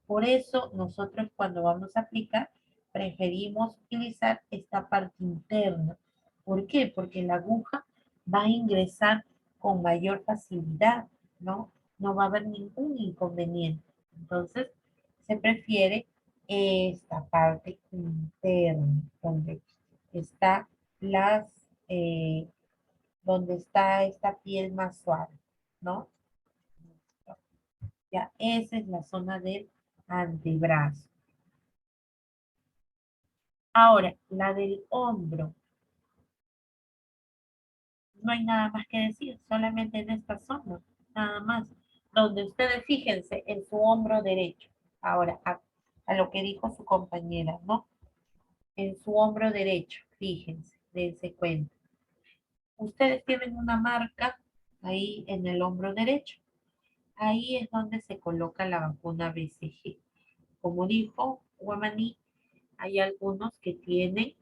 Por eso, nosotros cuando vamos a aplicar, preferimos utilizar esta parte interna. ¿Por qué? Porque la aguja va a ingresar con mayor facilidad, ¿no? No va a haber ningún inconveniente. Entonces, se prefiere esta parte interna, donde está las, eh, donde está esta piel más suave, ¿no? Ya, esa es la zona del antebrazo. Ahora, la del hombro. No hay nada más que decir, solamente en esta zona, nada más. Donde ustedes fíjense en su hombro derecho. Ahora, a lo que dijo su compañera, ¿no? En su hombro derecho, fíjense, dense cuenta. Ustedes tienen una marca ahí en el hombro derecho. Ahí es donde se coloca la vacuna BCG. Como dijo Guamaní, hay algunos que tienen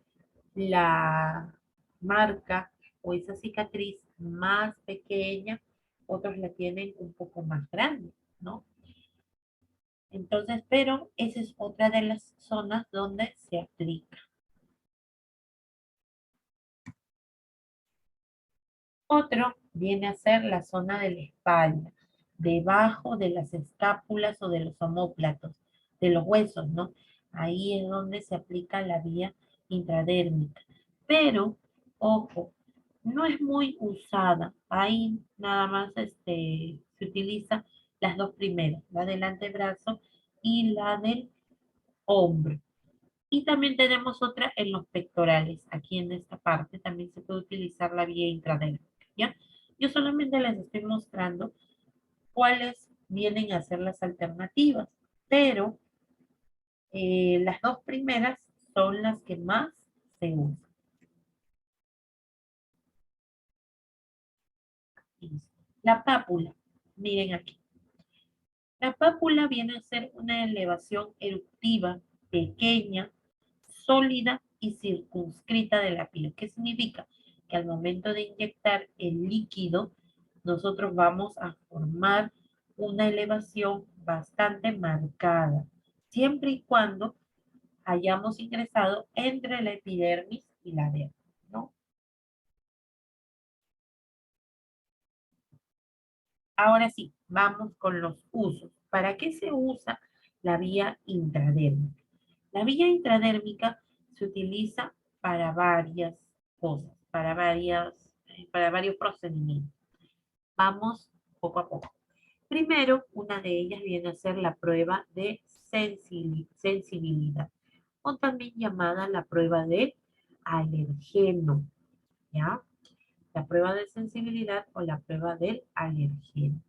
la marca o esa cicatriz más pequeña, otros la tienen un poco más grande, ¿no? Entonces, pero esa es otra de las zonas donde se aplica. Otro viene a ser la zona de la espalda, debajo de las escápulas o de los omóplatos, de los huesos, ¿no? Ahí es donde se aplica la vía intradérmica. Pero, ojo, no es muy usada. Ahí nada más se utiliza las dos primeras, la del antebrazo y la del hombro. Y también tenemos otra en los pectorales. Aquí en esta parte también se puede utilizar la vía intradérmica, ¿ya? Yo solamente les estoy mostrando cuáles vienen a ser las alternativas, pero las dos primeras son las que más se usan. La pápula, miren aquí. La pápula viene a ser una elevación eruptiva pequeña, sólida y circunscrita de la piel. ¿Qué significa? Que al momento de inyectar el líquido, nosotros vamos a formar una elevación bastante marcada, siempre y cuando hayamos ingresado entre la epidermis y la dermis, ¿no? Ahora sí, vamos con los usos. ¿Para qué se usa la vía intradérmica? La vía intradérmica se utiliza para varias cosas, para varios procedimientos. Vamos poco a poco. Primero, una de ellas viene a ser la prueba de sensibilidad, o también llamada la prueba de alergeno, ¿ya? La prueba de sensibilidad o la prueba del alergeno.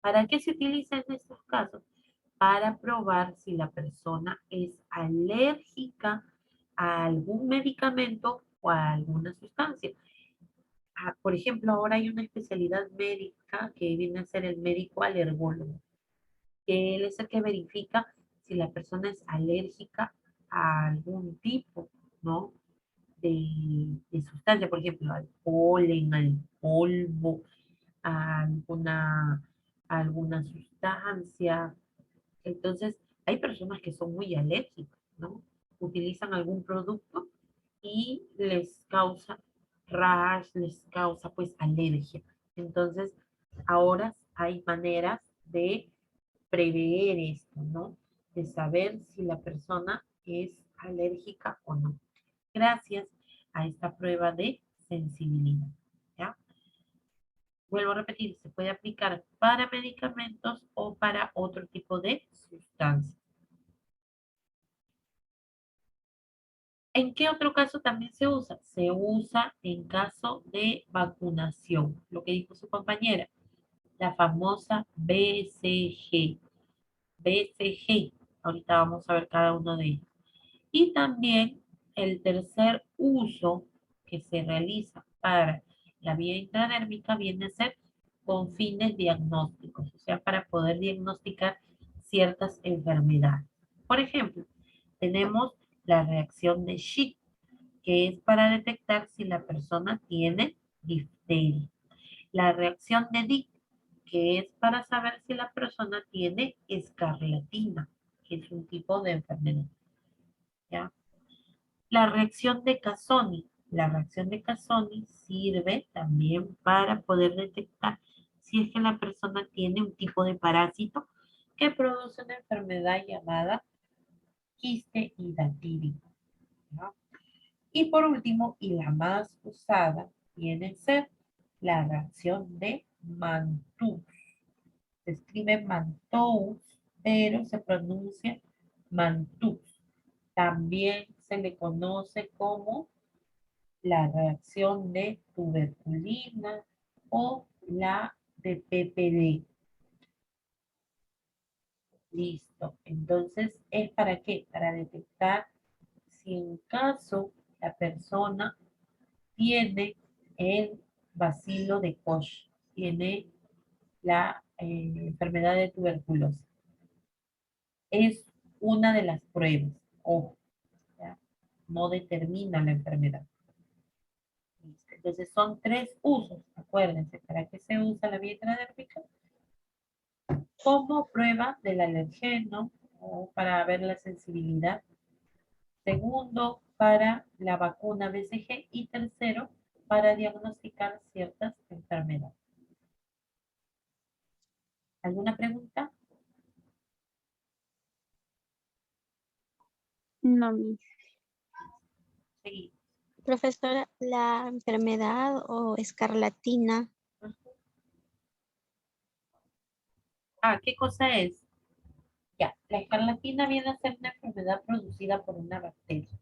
¿Para qué se utiliza en estos casos? Para probar si la persona es alérgica a algún medicamento o a alguna sustancia. Por ejemplo, ahora hay una especialidad médica que viene a ser el médico alergólogo, que él es el que verifica si la persona es alérgica a algún tipo, ¿no? De sustancia, por ejemplo, al polen, al polvo, a alguna sustancia. Entonces, hay personas que son muy alérgicas, ¿no? Utilizan algún producto y les causa rash, les causa pues alergia. Entonces, ahora hay maneras de prever esto, ¿no? De saber si la persona es alérgica o no. Gracias a esta prueba de sensibilidad, ¿ya? Vuelvo a repetir, se puede aplicar para medicamentos o para otro tipo de sustancias. ¿En qué otro caso también se usa? Se usa en caso de vacunación, lo que dijo su compañera, la famosa BCG. BCG, ahorita vamos a ver cada uno de ellos. Y también el tercer uso que se realiza para la vía intradérmica viene a ser con fines diagnósticos, o sea, para poder diagnosticar ciertas enfermedades. Por ejemplo, tenemos la reacción de Schick, que es para detectar si la persona tiene difteria. La reacción de Dick, que es para saber si la persona tiene escarlatina, que es un tipo de enfermedad, ¿ya? La reacción de Casoni. La reacción de Casoni sirve también para poder detectar si es que la persona tiene un tipo de parásito que produce una enfermedad llamada quiste hidatídico, ¿no? Y por último, y la más usada, viene a ser la reacción de Mantoux. Se escribe Mantoux, pero se pronuncia Mantoux. También se le conoce como la reacción de tuberculina o la de PPD. Listo. Entonces, ¿es para qué? Para detectar si en caso la persona tiene el bacilo de Koch. tiene la enfermedad de tuberculosis. Es una de las pruebas, ojo, ¿ya? No determina la enfermedad. Entonces son 3 usos, acuérdense, ¿para qué se usa la vía intradérmica? Como prueba del alergeno o para ver la sensibilidad. Segundo, para la vacuna BCG. Y tercero, para diagnosticar ciertas enfermedades. ¿Alguna pregunta? No, Miss. Sí. Profesora, la enfermedad o escarlatina, ¿Qué cosa es? Ya, la escarlatina viene a ser una enfermedad producida por una bacteria,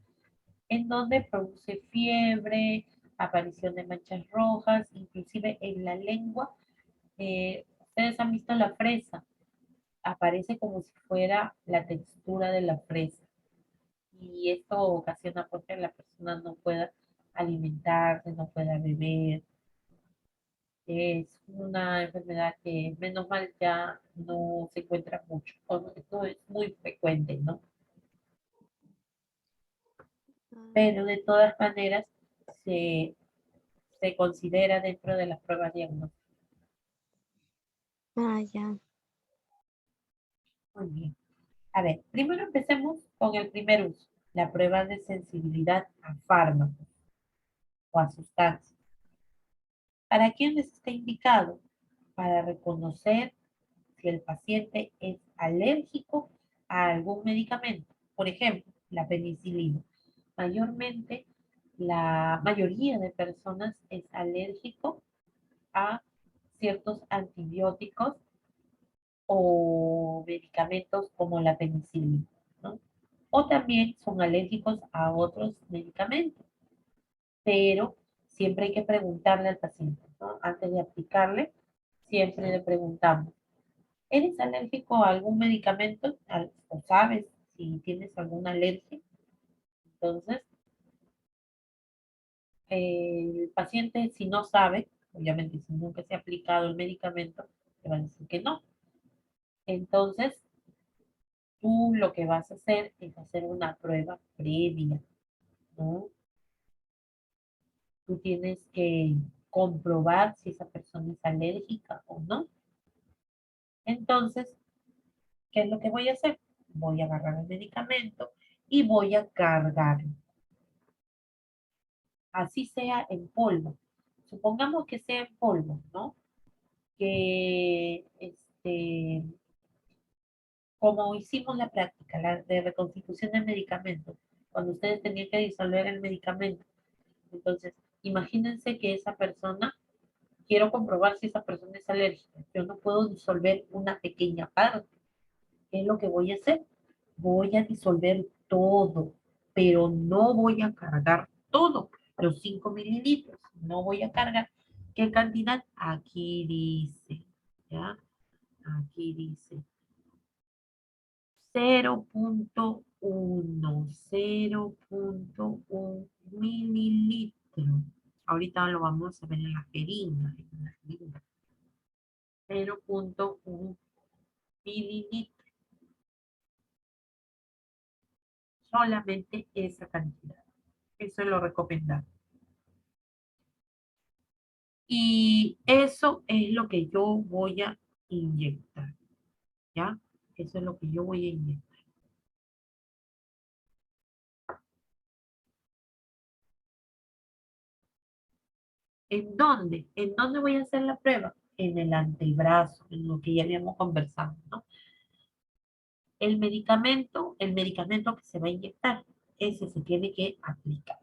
en donde produce fiebre, aparición de manchas rojas, inclusive en la lengua. Ustedes han visto la fresa, aparece como si fuera la textura de la fresa. Y esto ocasiona pues que la persona no pueda alimentarse, no pueda beber. Es una enfermedad que menos mal ya no se encuentra mucho, o no es muy frecuente, ¿no? Pero de todas maneras se, se considera dentro de las pruebas diagnósticas. ya. Muy bien. A ver, primero empecemos con el primer uso, la prueba de sensibilidad a fármacos o a sustancias. ¿Para quiénes está indicado? Para reconocer si el paciente es alérgico a algún medicamento. Por ejemplo, la penicilina. Mayormente, la mayoría de personas es alérgico a ciertos antibióticos o medicamentos como la penicilina, ¿no? O también son alérgicos a otros medicamentos, pero siempre hay que preguntarle al paciente, ¿no? Antes de aplicarle, siempre le preguntamos, ¿eres alérgico a algún medicamento? ¿O sabes si tienes alguna alergia? Entonces, el paciente, si no sabe, obviamente si nunca se ha aplicado el medicamento, te va a decir que no. Entonces, tú lo que vas a hacer es hacer una prueba previa, ¿no? Tú tienes que comprobar si esa persona es alérgica o no. Entonces, ¿qué es lo que voy a hacer? Voy a agarrar el medicamento y voy a cargarlo. Así sea en polvo. Supongamos que sea en polvo, ¿no? Que, como hicimos la práctica la de reconstitución del medicamento, cuando ustedes tenían que disolver el medicamento. Entonces, imagínense que esa persona, quiero comprobar si esa persona es alérgica. Yo no puedo disolver una pequeña parte. ¿Qué es lo que voy a hacer? Voy a disolver todo, pero no voy a cargar todo, los 5 mililitros. No voy a cargar. ¿Qué cantidad? Aquí dice, ¿ya? Aquí dice 0.1 mililitro. Ahorita lo vamos a ver en la jeringa. 0.1 mililitro. Solamente esa cantidad. Eso es lo recomendable. Y eso es lo que yo voy a inyectar. ¿Ya? Eso es lo que yo voy a inyectar. ¿En dónde? ¿En dónde voy a hacer la prueba? En el antebrazo, en lo que ya habíamos conversado, ¿no? El medicamento que se va a inyectar, ese se tiene que aplicar.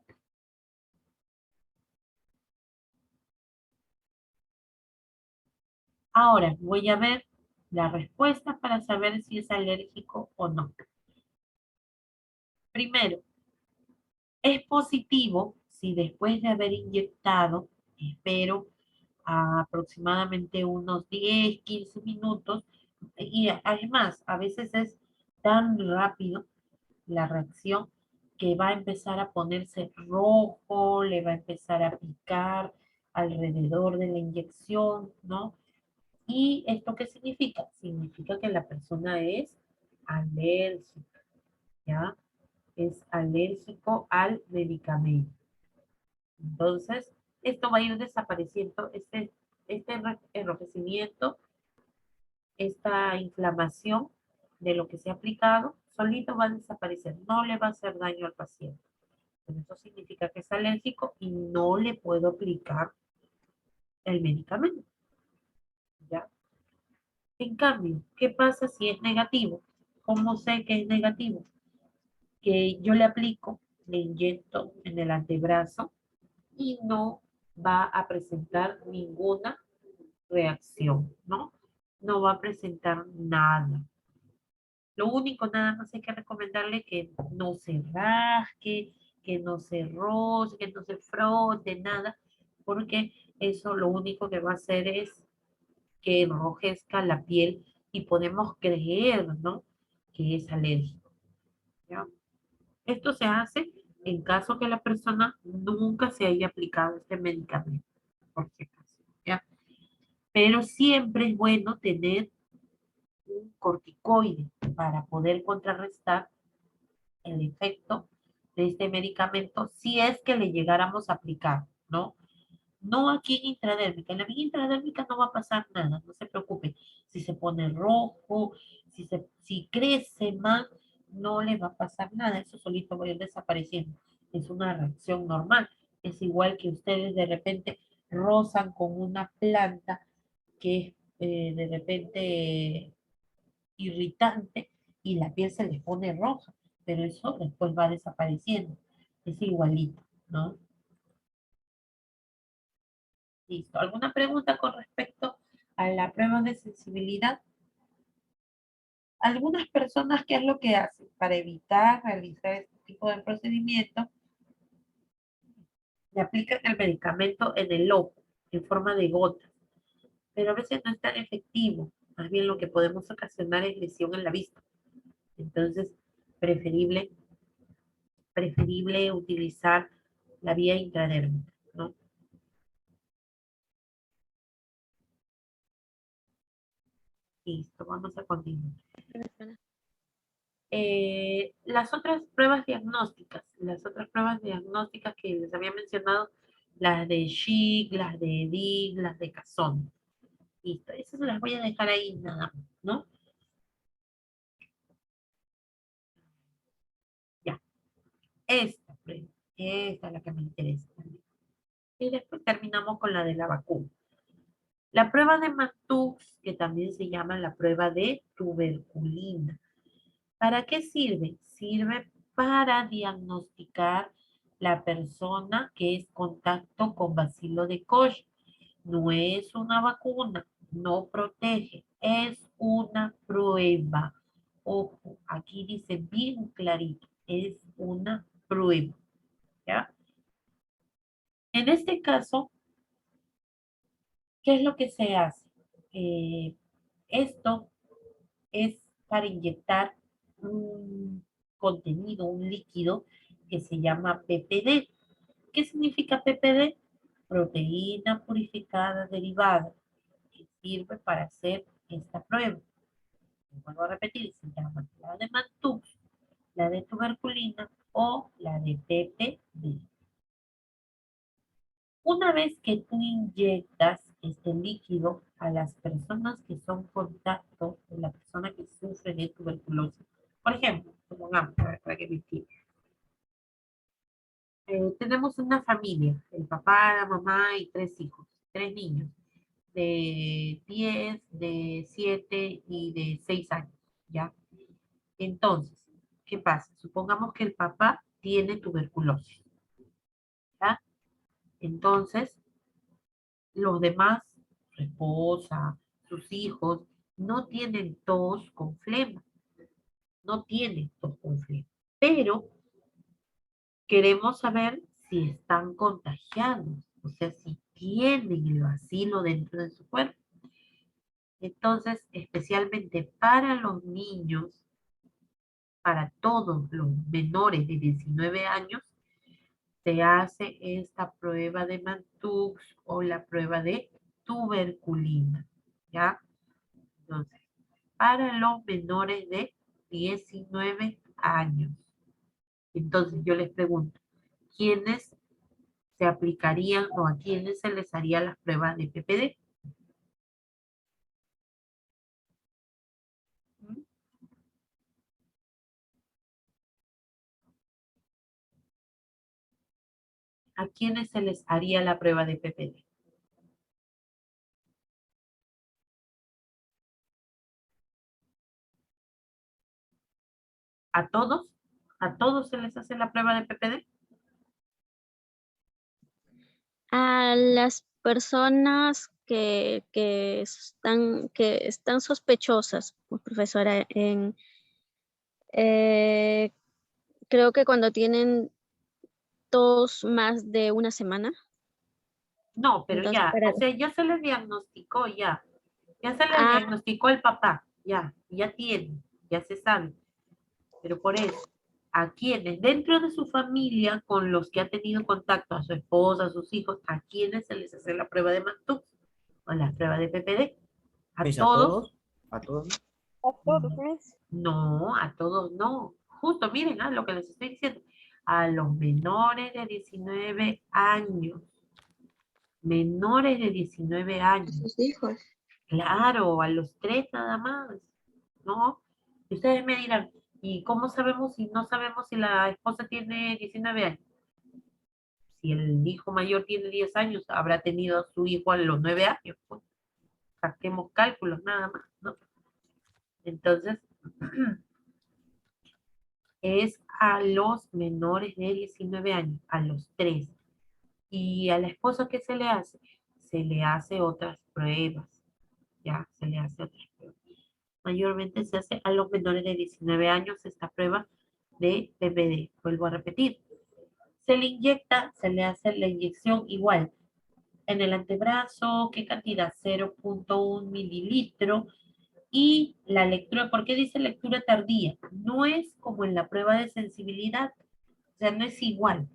Ahora voy a ver la respuesta para saber si es alérgico o no. Primero, es positivo si después de haber inyectado, espero aproximadamente unos 10, 15 minutos, y además a veces es tan rápido la reacción que va a empezar a ponerse rojo, le va a empezar a picar, alrededor de la inyección, ¿no? ¿Y esto qué significa? Significa que la persona es alérgica, ¿ya? Es alérgico al medicamento. Entonces, esto va a ir desapareciendo, este enrojecimiento, esta inflamación de lo que se ha aplicado, solito va a desaparecer, no le va a hacer daño al paciente. Pero eso significa que es alérgico y no le puedo aplicar el medicamento, ¿ya? En cambio, ¿qué pasa si es negativo? ¿Cómo sé que es negativo? Que yo le aplico, le inyecto en el antebrazo y no va a presentar ninguna reacción, ¿no? No va a presentar nada. Lo único, nada más hay que recomendarle que no se rasque, que no se roce, que no se frote, nada, porque eso lo único que va a hacer es que enrojezca la piel y podemos creer, ¿no? Que es alérgico, ¿ya? Esto se hace en caso que la persona nunca se haya aplicado este medicamento, por si acaso, ¿ya? Pero siempre es bueno tener un corticoide para poder contrarrestar el efecto de este medicamento si es que le llegáramos a aplicar, ¿no? No aquí en intradérmica. En la vía intradérmica no va a pasar nada, no se preocupe. Si se pone rojo, si crece más, no le va a pasar nada. Eso solito va a ir desapareciendo. Es una reacción normal. Es igual que ustedes de repente rozan con una planta que es de repente irritante y la piel se les pone roja, pero eso después va desapareciendo. Es igualito, ¿no? Listo. ¿Alguna pregunta con respecto a la prueba de sensibilidad? Algunas personas, ¿qué es lo que hacen? Para evitar realizar este tipo de procedimiento, le aplican el medicamento en el ojo, en forma de gotas, pero a veces no es tan efectivo. Más bien lo que podemos ocasionar es lesión en la vista. Entonces, preferible utilizar la vía intradérmica, ¿no? Listo, vamos a continuar. Las otras pruebas diagnósticas que les había mencionado, las de Schick, las de Dig, las de Casson. Listo, esas las voy a dejar ahí nada más, ¿no? Ya, esta prueba, esta es la que me interesa también. Y después terminamos con la de la vacuna. La prueba de Matux, que también se llama la prueba de tuberculina. ¿Para qué sirve? Sirve para diagnosticar la persona que es contacto con bacilo de Koch. No es una vacuna, no protege, es una prueba. Ojo, aquí dice bien clarito, es una prueba, ¿ya? En este caso, ¿qué es lo que se hace? Esto es para inyectar un contenido, un líquido que se llama PPD. ¿Qué significa PPD? Proteína purificada derivada, que sirve para hacer esta prueba. Vuelvo a repetir, se llama la de Matux, la de tuberculina o la de PPD. Una vez que tú inyectas este líquido a las personas que son contacto de la persona que sufre de tuberculosis, por ejemplo, supongamos, para que me entiendan, tenemos una familia, el papá, la mamá y 3 hijos, 3 niños, de 10, de 7 y de 6 años, ¿ya? Entonces, ¿qué pasa? Supongamos que el papá tiene tuberculosis, ¿ya? Entonces, los demás, su esposa, sus hijos, no tienen tos con flema, no tienen tos con flema, pero queremos saber si están contagiados, o sea, si tienen el bacilo dentro de su cuerpo. Entonces, especialmente para los niños, para todos los menores de 19 años, se hace esta prueba de Mantux o la prueba de tuberculina, ¿ya? Entonces, para los menores de 19 años. Entonces, yo les pregunto, ¿quiénes se aplicarían o a quiénes se les haría las pruebas de PPD? ¿A quiénes se les haría la prueba de PPD? ¿A todos? ¿A todos se les hace la prueba de PPD? A las personas que están sospechosas, pues, profesora, eh, creo que cuando tienen tos más de una semana. No, pero Entonces, ya, o sea, ya se les diagnosticó, ya. Ya se les Ah, diagnosticó el papá, ya tiene, ya se sabe. Pero por eso, a quienes dentro de su familia, con los que ha tenido contacto, a su esposa, a sus hijos, a quienes se les hace la prueba de Mantux o la prueba de PPD, a ¿Es a todos, todos? ¿A todos? A todos, Miss. no, a todos no. Justo, miren, lo que les estoy diciendo, a los menores de 19 años, menores de 19 años. Sus hijos. Claro, a los 3 nada más, ¿no? Y ustedes me dirán, ¿y cómo sabemos si no sabemos si la esposa tiene 19 años? Si el hijo mayor tiene 10 años, habrá tenido a su hijo a los 9 años, pues. Saquemos cálculos nada más, ¿no? Entonces, es a los menores de 19 años, a los 3. ¿Y a la esposa qué se le hace? Se le hace otras pruebas, ya, se le hace otras pruebas. Mayormente se hace a los menores de 19 años esta prueba de PPD. Vuelvo a repetir. Se le inyecta, se le hace la inyección igual. En el antebrazo, ¿qué cantidad? 0.1 mililitro. Y la lectura, ¿por qué dice lectura tardía? No es como en la prueba de sensibilidad. O sea, no es igual.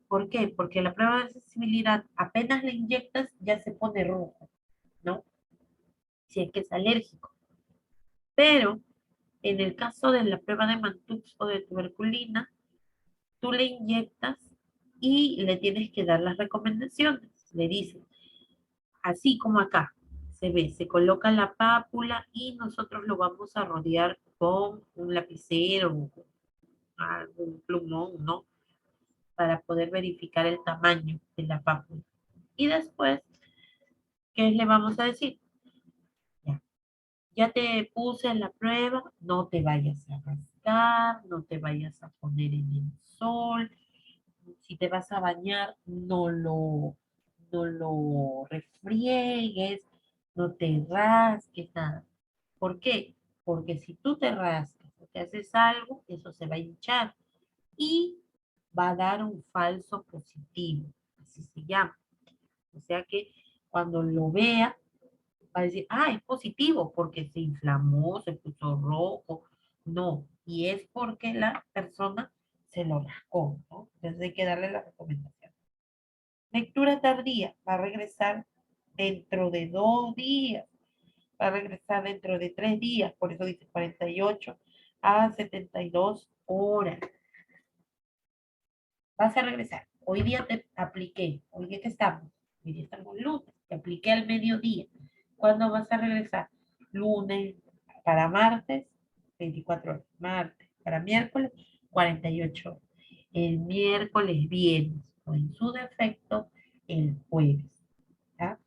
¿Por qué? Porque la prueba de sensibilidad, apenas la inyectas, ya se pone rojo, ¿no? Si es que es alérgico. Pero en el caso de la prueba de Mantux o de tuberculina, tú le inyectas y le tienes que dar las recomendaciones. Le dices, así como acá, se ve, se coloca la pápula y nosotros lo vamos a rodear con un lapicero o con algún plumón, ¿no? Para poder verificar el tamaño de la pápula. Y después, ¿qué le vamos a decir? Ya te puse en la prueba, no te vayas a rascar, no te vayas a poner en el sol, si te vas a bañar, no lo refriegues, no te rasques, nada. ¿Por qué? Porque si tú te rascas o te haces algo, eso se va a hinchar y va a dar un falso positivo, así se llama. O sea que cuando lo vea, va a decir, es positivo porque se inflamó, se puso rojo. No, y es porque la persona se lo rascó, ¿no? Entonces hay que darle la recomendación. Lectura tardía, va a regresar dentro de 2 días, va a regresar dentro de 3 días, por eso dice 48 a 72 horas. Vas a regresar. Hoy día te apliqué, hoy día que estamos, hoy día estamos lunes, te apliqué al mediodía. ¿Cuándo vas a regresar? Lunes, para martes, 24 horas. Martes, para miércoles, 48 horas. El miércoles vienes, o en su defecto, el jueves. ¿Ya?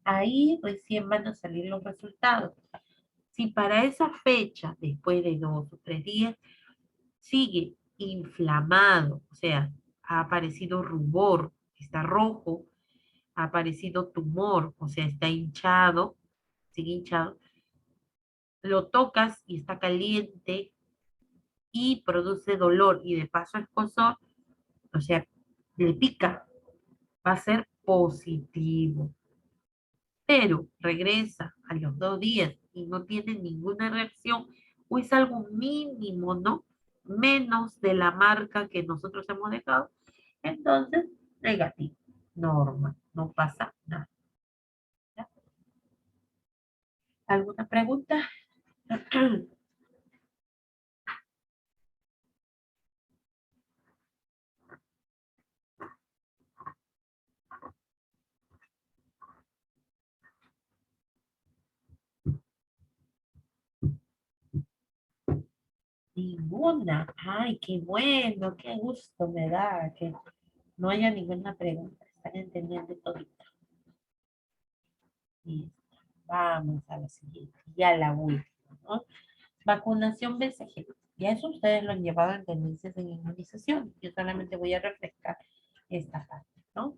Ahí recién van a salir los resultados. Si para esa fecha, después de 2 o 3 días, sigue inflamado, o sea, ha aparecido rubor, está rojo, ha aparecido tumor, o sea, está hinchado, sigue hinchado, lo tocas y está caliente y produce dolor y de paso escozor, o sea, le pica, va a ser positivo. Pero regresa a los 2 días y no tiene ninguna reacción, o es algo mínimo, ¿no? Menos de la marca que nosotros hemos dejado, Entonces, negativo. Normal, no pasa nada. ¿Ya? ¿Alguna pregunta? Ninguna. Ay, qué bueno, qué gusto me da que no haya ninguna pregunta. Están entendiendo todito. Listo. Vamos a la siguiente. Ya la última, ¿no? Vacunación BCG. Ya eso ustedes lo han llevado en tendencias en inmunización. Yo solamente voy a refrescar esta parte, ¿no?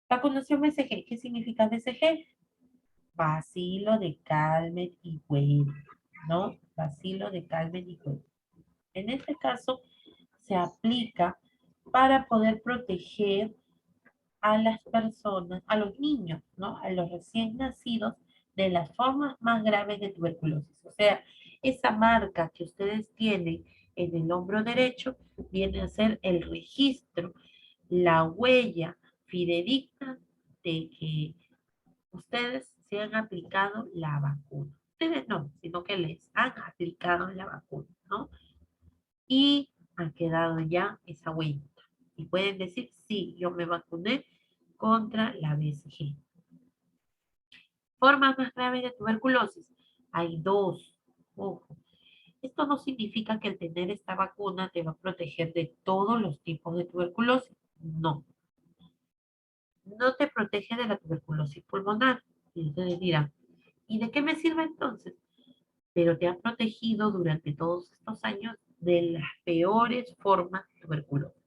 Vacunación BCG. ¿Qué significa BCG? Bacilo de Calmette y Guerin, ¿no? Bacilo de Calmette y Guerin. En este caso, se aplica para poder proteger a las personas, a los niños, ¿no? A los recién nacidos de las formas más graves de tuberculosis. O sea, esa marca que ustedes tienen en el hombro derecho viene a ser el registro, la huella fidedigna de que ustedes se han aplicado la vacuna. Ustedes no, sino que les han aplicado la vacuna, ¿no? Y ha quedado ya esa huella. Y pueden decir, sí, yo me vacuné contra la BCG. Formas más graves de tuberculosis. Hay dos. Ojo. Esto no significa que el tener esta vacuna te va a proteger de todos los tipos de tuberculosis. No. No te protege de la tuberculosis pulmonar. Y ustedes dirán, ¿y de qué me sirve entonces? Pero te ha protegido durante todos estos años de las peores formas de tuberculosis.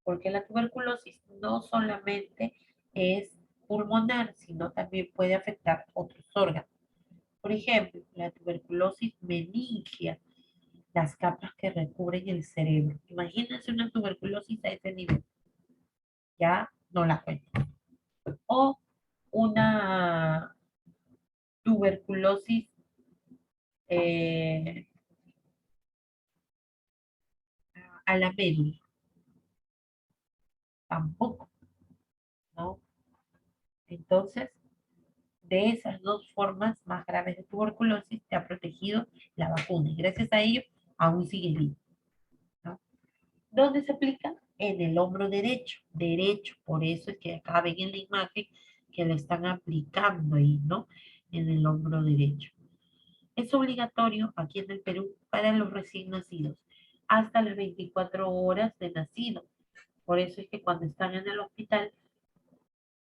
Porque la tuberculosis no solamente es pulmonar, sino también puede afectar otros órganos. Por ejemplo, la tuberculosis meningia, las capas que recubren el cerebro. Imagínense una tuberculosis a ese nivel. Ya no la cuento. O una tuberculosis a la médula. Tampoco, ¿no? Entonces, de esas dos formas más graves de tuberculosis te ha protegido la vacuna y gracias a ello aún sigue vivo, ¿no? ¿Dónde se aplica? En el hombro derecho, derecho, por eso es que acá ven en la imagen que le están aplicando ahí, ¿no? En el hombro derecho. Es obligatorio aquí en el Perú para los recién nacidos, hasta las 24 horas de nacido. Por eso es que cuando están en el hospital,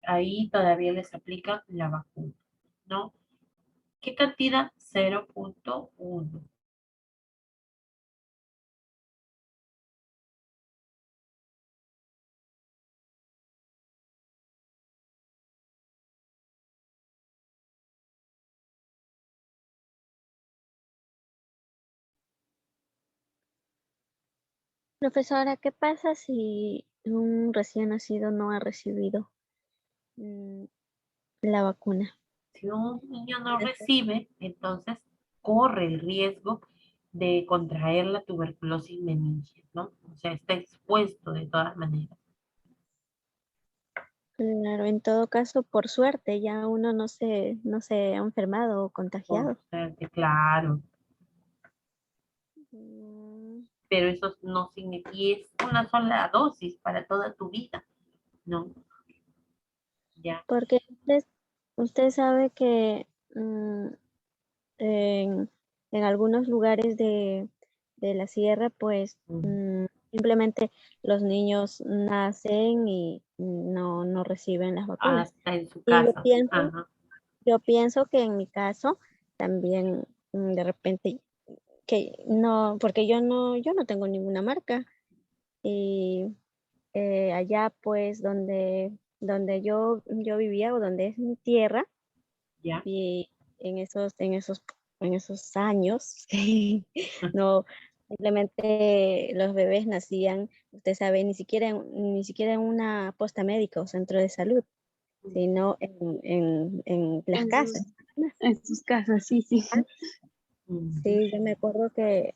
ahí todavía les aplican la vacuna, ¿no? ¿Qué cantidad? 0.1. Profesora, ¿qué pasa si un recién nacido no ha recibido la vacuna? Si un niño no recibe, entonces corre el riesgo de contraer la tuberculosis meningia, ¿no? O sea, está expuesto de todas maneras. Claro, en todo caso, por suerte, ya uno no se ha enfermado o Por contagiado. suerte, claro. Mm, Pero eso no significa, y es una sola dosis para toda tu vida, ¿no? Ya. Porque usted sabe que en algunos lugares de la sierra, pues simplemente los niños nacen y no reciben las vacunas. Hasta en su Y casa. Ajá. yo pienso que en mi caso también de repente que no, porque yo no tengo ninguna marca. Y allá pues donde yo vivía o donde es mi tierra, Ya. y en esos años, no, simplemente los bebés nacían, usted sabe, ni siquiera en una posta médica o centro de salud, sino en las casas. En sus casas, sí, sí. Sí, yo me acuerdo que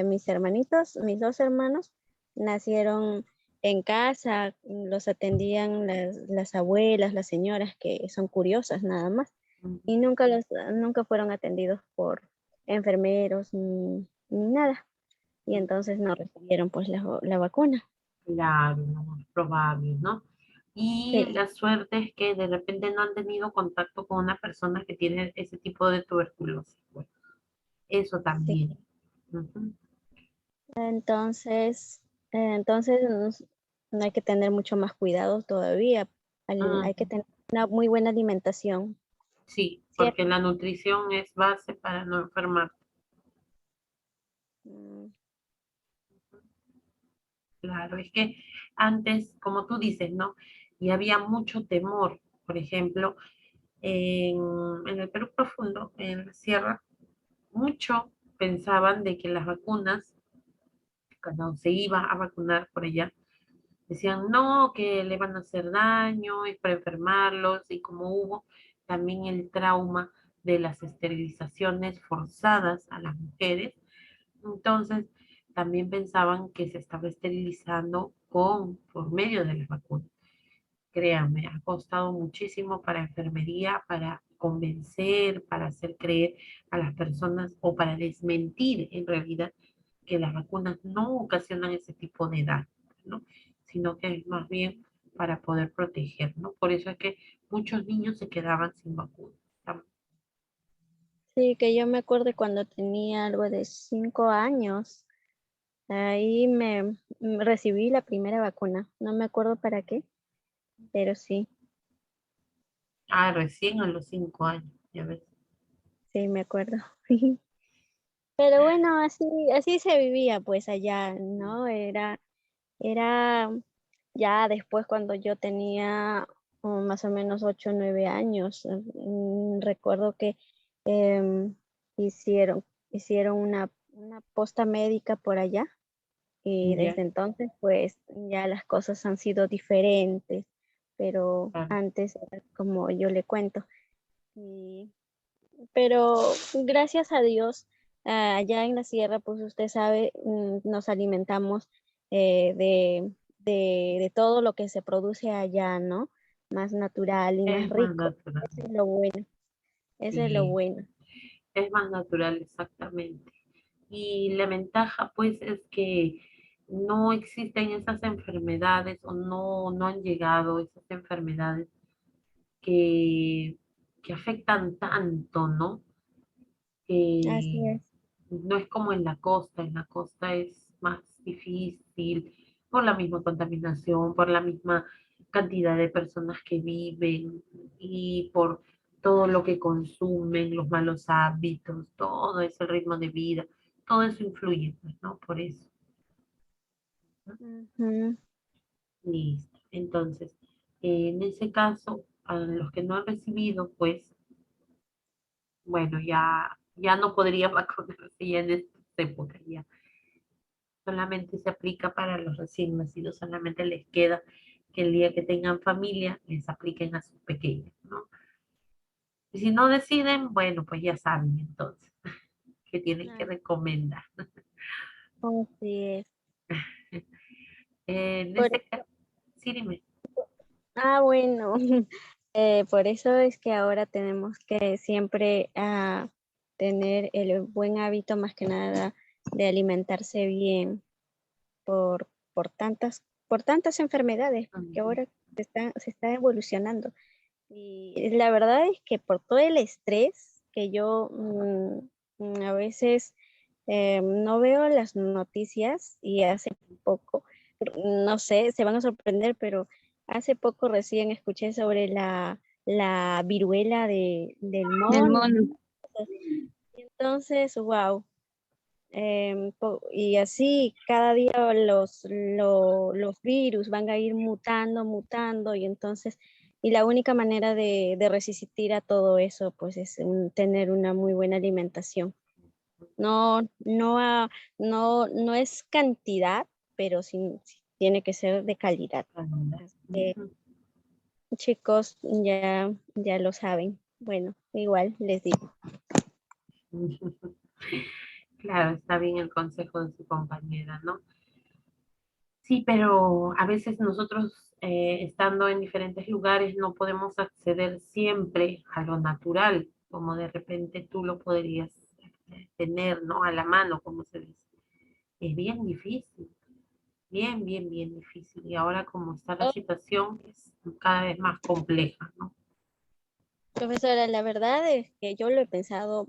mis dos hermanos, nacieron en casa los atendían las abuelas, las señoras que son curiosas nada más. Y nunca fueron atendidos por enfermeros ni nada. Y entonces no recibieron pues la vacuna. Claro, lo más probable, ¿no? Y Sí, la suerte es que de repente no han tenido contacto con una persona que tiene ese tipo de tuberculosis. Bueno, eso sí. también. Ujú. Entonces no hay que tener mucho más cuidado todavía. Hay que Ujú. tener una muy buena alimentación. Sí, ¿Cierto? porque la nutrición es base para no enfermar. Mm, Claro, es que antes, como tú dices, ¿no? Y había mucho temor. Por ejemplo, en el Perú profundo, en la sierra, mucho pensaban de que las vacunas, cuando se iba a vacunar por allá, decían no, que le van a hacer daño y para enfermarlos, y como hubo también el trauma de las esterilizaciones forzadas a las mujeres, entonces también pensaban que se estaba esterilizando por medio de las vacunas. Créanme, ha costado muchísimo para enfermería, para convencer, para hacer creer a las personas o para desmentir en realidad que las vacunas no ocasionan ese tipo de daño, ¿no? Sino que es más bien para poder proteger, ¿no? Por eso es que muchos niños se quedaban sin vacunas. Sí, que yo me acuerdo cuando tenía algo de 5 años, ahí recibí la primera vacuna. No me acuerdo para qué, pero sí, Ah, recién a los 5 años, ya ves. sí me acuerdo. Pero bueno, así se vivía pues allá, ¿no? Era ya después cuando yo tenía más o menos 8 o 9 años, recuerdo que em, hicieron una posta médica por allá y Ya, desde entonces pues ya las cosas han sido diferentes, pero claro. antes era como yo le cuento. Y pero gracias a Dios, allá en la sierra, pues usted sabe, nos alimentamos de todo lo que se produce allá, ¿no? Más natural y más Es más rico. natural, Eso es lo bueno, eso es lo sí, bueno. es más natural exactamente. Y la ventaja, pues, es que no existen esas enfermedades o no han llegado esas enfermedades que, que afectan tanto, ¿no? Así Que es. no es como en la costa es más difícil por la misma contaminación, por la misma cantidad de personas que viven y por todo lo que consumen, los malos hábitos, todo ese ritmo de vida, todo eso influye, pues, ¿no? Por eso. ¿No? Ujú. Listo. Entonces, en ese caso, a los que no han recibido, pues, bueno, ya no podría vacunarse ya en esta época, ya. Solamente se aplica para los recién nacidos, solamente les queda que el día que tengan familia les apliquen a sus pequeños, ¿no? Y si no deciden, bueno, pues ya saben entonces que tienen que Ah, recomendar. así es. En Por, ese caso, sí, dime. bueno, por eso es que ahora tenemos que siempre tener el buen hábito más que nada de alimentarse bien por tantas enfermedades que Ujú. ahora se está evolucionando. Y la verdad es que por todo el estrés que yo a veces no veo las noticias y hace poco, no sé, se van a sorprender, pero hace poco recién escuché sobre la viruela del Del mono. mono. Entonces, wow. Y así cada día los virus van a ir mutando, mutando, y entonces, y la única manera de resistir a todo eso, pues es tener una muy buena alimentación. No, no, no es cantidad, pero sí tiene que ser de calidad. Así que, Ujú. chicos, ya lo saben. Bueno, igual les digo. Claro, está bien el consejo de su compañera, ¿no? Sí, pero a veces nosotros, estando en diferentes lugares, no podemos acceder siempre a lo natural, como de repente tú lo podrías tener, ¿no? A la mano, como se dice. Es bien difícil, bien difícil. Y ahora como está la Oh, situación, es cada vez más compleja, ¿no? profesora, la verdad es que yo lo he pensado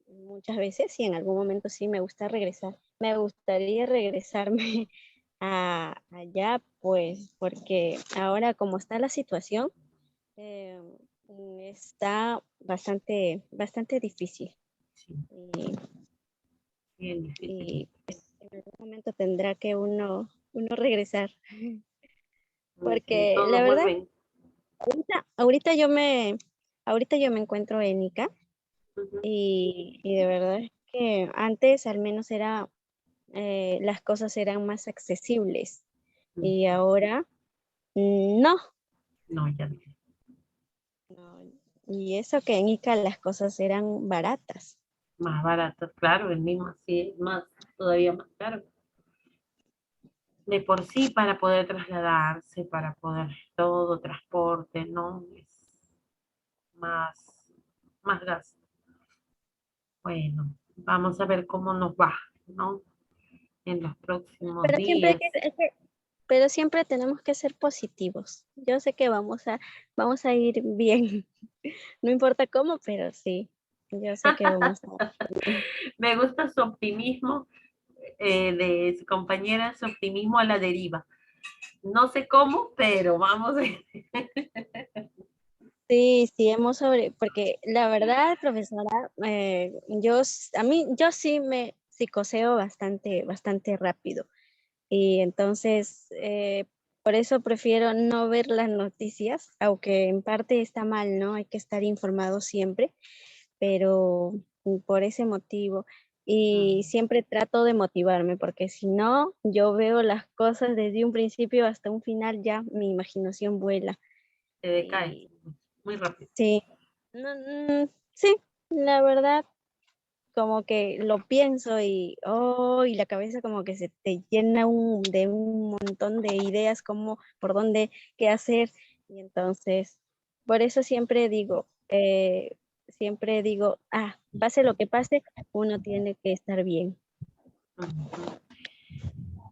muchas veces y en algún momento sí me gusta regresar. Me gustaría regresarme allá, pues, porque ahora como está la situación, eh, está bastante difícil. Sí, Y, bien difícil. y, pues, en algún momento tendrá que uno regresar. Sí, Porque la todos verdad, vuelven. ahorita, ahorita yo me, ahorita yo me encuentro en Ica. Ujú. Y de verdad es que antes al menos las cosas eran más accesibles y ahora no. No, ya no. No. Y eso que en Ica las cosas eran baratas. Más barato, claro, el mismo sí es más, todavía más caro. De por sí para poder trasladarse, para poder todo transporte, ¿no? Es más, más gasto. Bueno, vamos a ver cómo nos va, ¿no? En los próximos Pero siempre días. pero siempre tenemos que ser positivos. Yo sé que vamos a ir bien. No importa cómo, pero sí. Yo sé que vamos a ir bien. Me gusta su optimismo, de su compañera, su optimismo a la deriva. No sé cómo, pero vamos a... Sí, sí, porque la verdad, profesora, yo sí me psicoseo bastante rápido. Y entonces, por eso prefiero no ver las noticias, aunque en parte está mal, ¿no? Hay que estar informado siempre, pero por ese motivo. Y siempre trato de motivarme, porque si no, yo veo las cosas desde un principio hasta un final, ya mi imaginación vuela. Se decae Y muy rápido. sí, no, sí, la verdad, como que lo pienso y la cabeza como que se te llena de un montón de ideas como por dónde, qué hacer. Y entonces, por eso siempre digo, pase lo que pase, uno tiene que estar bien. Ujú.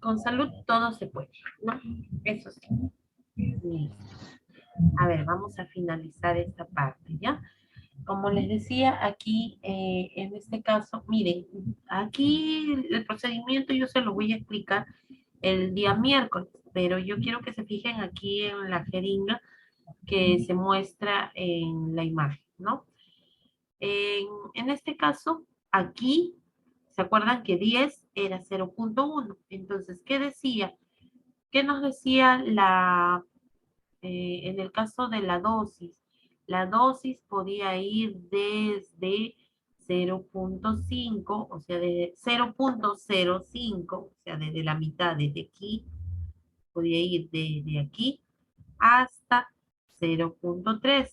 Con salud todo se puede, ¿no? Eso sí. Listo. A ver, vamos a finalizar esta parte, ¿ya? Como les decía, aquí, en este caso, miren, aquí el procedimiento yo se lo voy a explicar el día miércoles, pero yo quiero que se fijen aquí en la jeringa que se muestra en la imagen, ¿no? En este caso, aquí, ¿se acuerdan que 10 era 0,1? Entonces, ¿qué decía? ¿Qué nos decía en el caso de la dosis? La dosis podía ir desde 0,5, o sea, desde 0,05, o sea, desde la mitad, desde aquí, podía ir desde aquí hasta 0,3.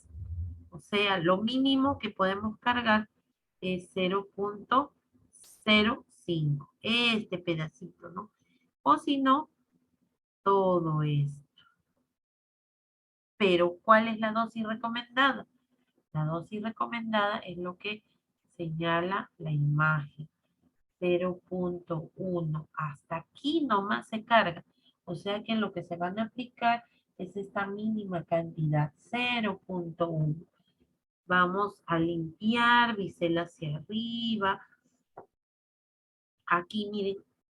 O sea, lo mínimo que podemos cargar es 0,05, este pedacito, ¿no? O si no, todo esto. Pero, ¿cuál es la dosis recomendada? La dosis recomendada es lo que señala la imagen. 0,1. Hasta aquí nomás se carga. O sea que lo que se van a aplicar es esta mínima cantidad, 0,1. Vamos a limpiar, bisel hacia arriba. Aquí miren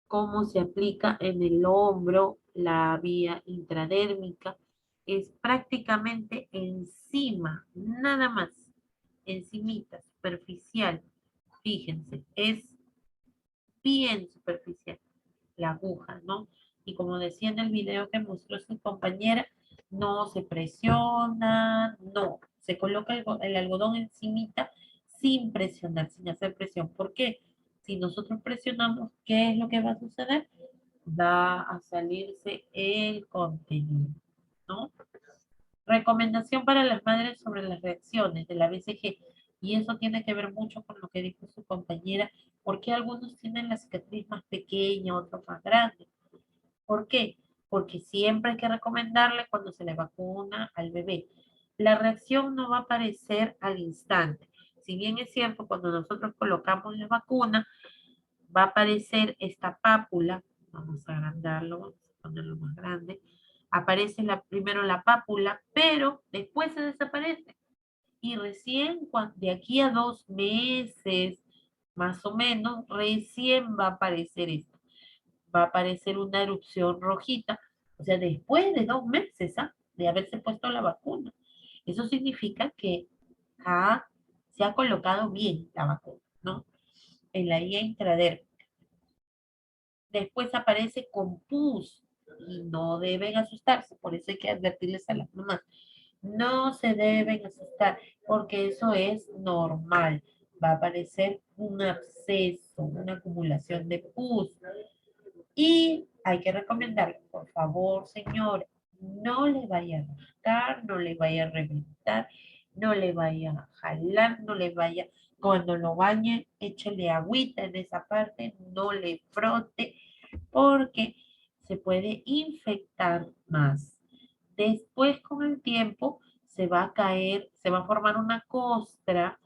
cómo se aplica en el hombro la vía intradérmica. Es prácticamente encima, nada más, encimita, superficial. Fíjense, es bien superficial la aguja, ¿no? Y como decía en el video que mostró su compañera, no se presiona, no, se coloca el algodón encimita sin presionar, sin hacer presión. ¿Por qué? Si nosotros presionamos, ¿qué es lo que va a suceder? Va a salirse el contenido, ¿no? Recomendación para las madres sobre las reacciones de la BCG. Y eso tiene que ver mucho con lo que dijo su compañera, porque algunos tienen la cicatriz más pequeña, otros más grande. ¿Por qué? porque siempre hay que recomendarle cuando se le vacuna al bebé. La reacción no va a aparecer al instante. Si bien es cierto, cuando nosotros colocamos la vacuna, va a aparecer esta pápula. Vamos a agrandarlo, vamos a ponerlo más grande. Aparece primero la pápula, pero después se desaparece. Y recién de aquí a 2 meses, más o menos, recién va a aparecer esto. Va a aparecer una erupción rojita, o sea, después de 2 meses, de haberse puesto la vacuna. Eso significa que se ha colocado bien la vacuna, ¿no? En la vía intradérmica. Después aparece con pus y no deben asustarse, por eso hay que advertirles a las mamás. No se deben asustar porque eso es normal. Va a aparecer un absceso, una acumulación de pus. Y hay que recomendarle, por favor, señora, no le vaya a rascar, no le vaya a reventar, no le vaya a jalar, no le vaya, cuando lo bañe, échale agüita en esa parte, no le frote, porque se puede infectar más. Después, con el tiempo, se va a caer, se va a formar una costra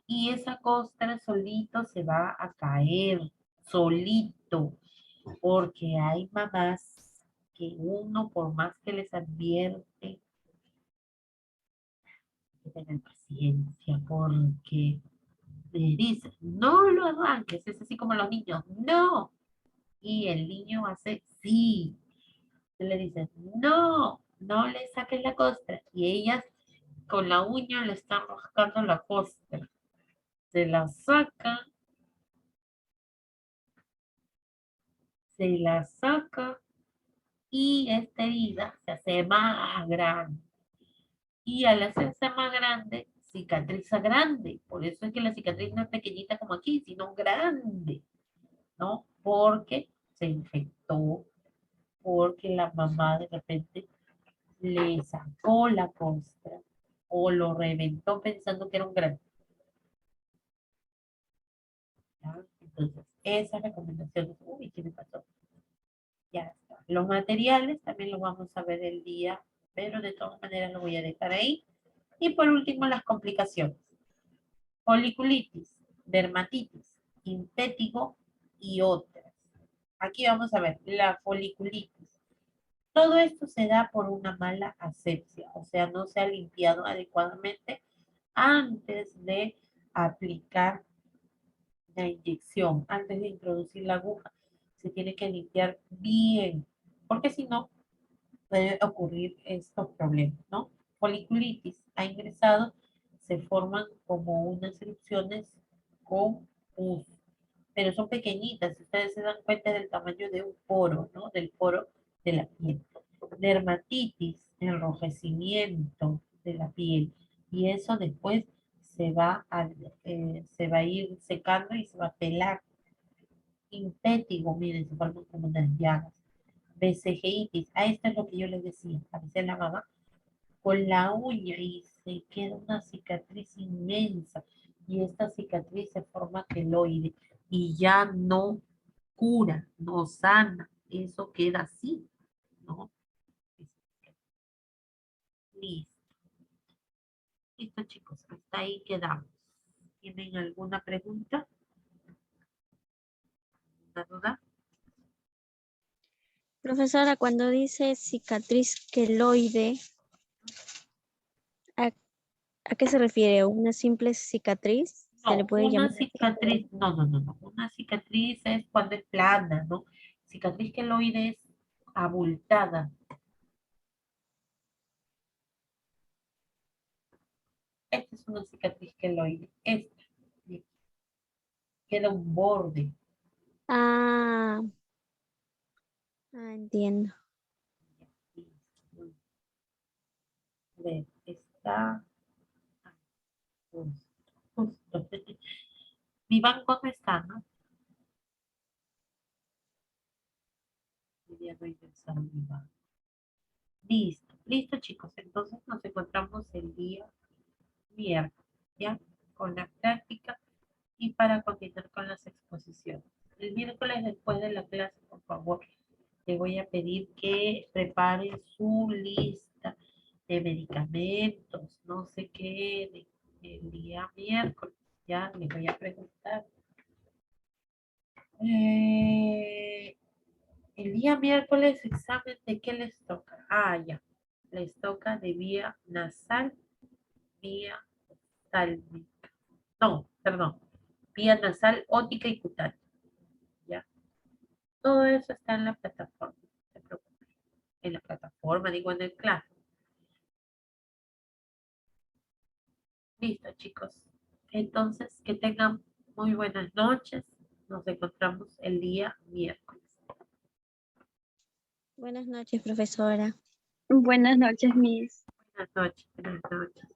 y esa costra solito se va a caer, solito, porque hay mamás que uno, por más que les advierte, hay que tener paciencia, porque les dicen, no lo arranques, es así como los niños, no, y el niño hace sí, le dicen, no, no le saques la costra, y ellas con la uña le están rascando la costra, se la saca, se la saca, y esta herida se hace más grande. Y al hacerse más grande, cicatriza grande. Por eso es que la cicatriz no es pequeñita como aquí, sino grande, ¿no? Porque se infectó, porque la mamá de repente le sacó la costra o lo reventó pensando que era un grano. ¿Ya? Entonces, esas recomendaciones, uy, ¿qué me pasó? Ya está. Los materiales también los vamos a ver el día, pero de todas maneras lo voy a dejar ahí. Y por último, las complicaciones. Foliculitis, dermatitis, impétigo y otras. Aquí vamos a ver la foliculitis. Todo esto se da por una mala asepsia, o sea, no se ha limpiado adecuadamente antes de aplicar la inyección, antes de introducir la aguja. Se tiene que limpiar bien, porque si no, puede ocurrir estos problemas, ¿no? Foliculitis ha ingresado, se forman como unas erupciones con pus, pero son pequeñitas, si ustedes se dan cuenta del tamaño de un poro, ¿no? Del poro de la piel. Dermatitis, enrojecimiento de la piel, y eso después se va a ir secando y se va a pelar. Impétigo, miren, se forman como unas llagas. BCGitis, a esto es lo que yo les decía, a veces la mamá con la uña y se queda una cicatriz inmensa y esta cicatriz se forma queloide y ya no cura, no sana, eso queda así, ¿no? Listo, listo chicos, hasta ahí quedamos. ¿Tienen alguna pregunta? ¿Alguna duda? Profesora, cuando dice cicatriz queloide, ¿a, a qué se refiere? ¿Una simple cicatriz? ¿Se le No, puede una llamar así? cicatriz, no. Una cicatriz es cuando es plana, ¿no? Cicatriz queloide es abultada. Esta es una cicatriz queloide. Esta. Queda un borde. Ah, entiendo. Ve, está justo. Mi banco no está, ¿no? Ya voy pensando en mi banco. Listo, listo chicos. Entonces nos encontramos el día miércoles, ¿ya? Con la práctica y para continuar con las exposiciones. El miércoles después de la clase, por favor, le voy a pedir que prepare su lista de medicamentos, no sé qué, el día miércoles. Ya le voy a preguntar. El día miércoles, examen de qué les toca. Ah, ya. Les toca de vía nasal, vía oftálmica. No, perdón. Vía nasal, ótica y cutánea. Ya. Todo eso está en la plataforma. No se preocupen. En la plataforma, digo en el clase. Listo, chicos. Entonces, que tengan muy buenas noches. Nos encontramos el día miércoles. Buenas noches, profesora. Buenas noches, Miss. Buenas noches. Buenas noches.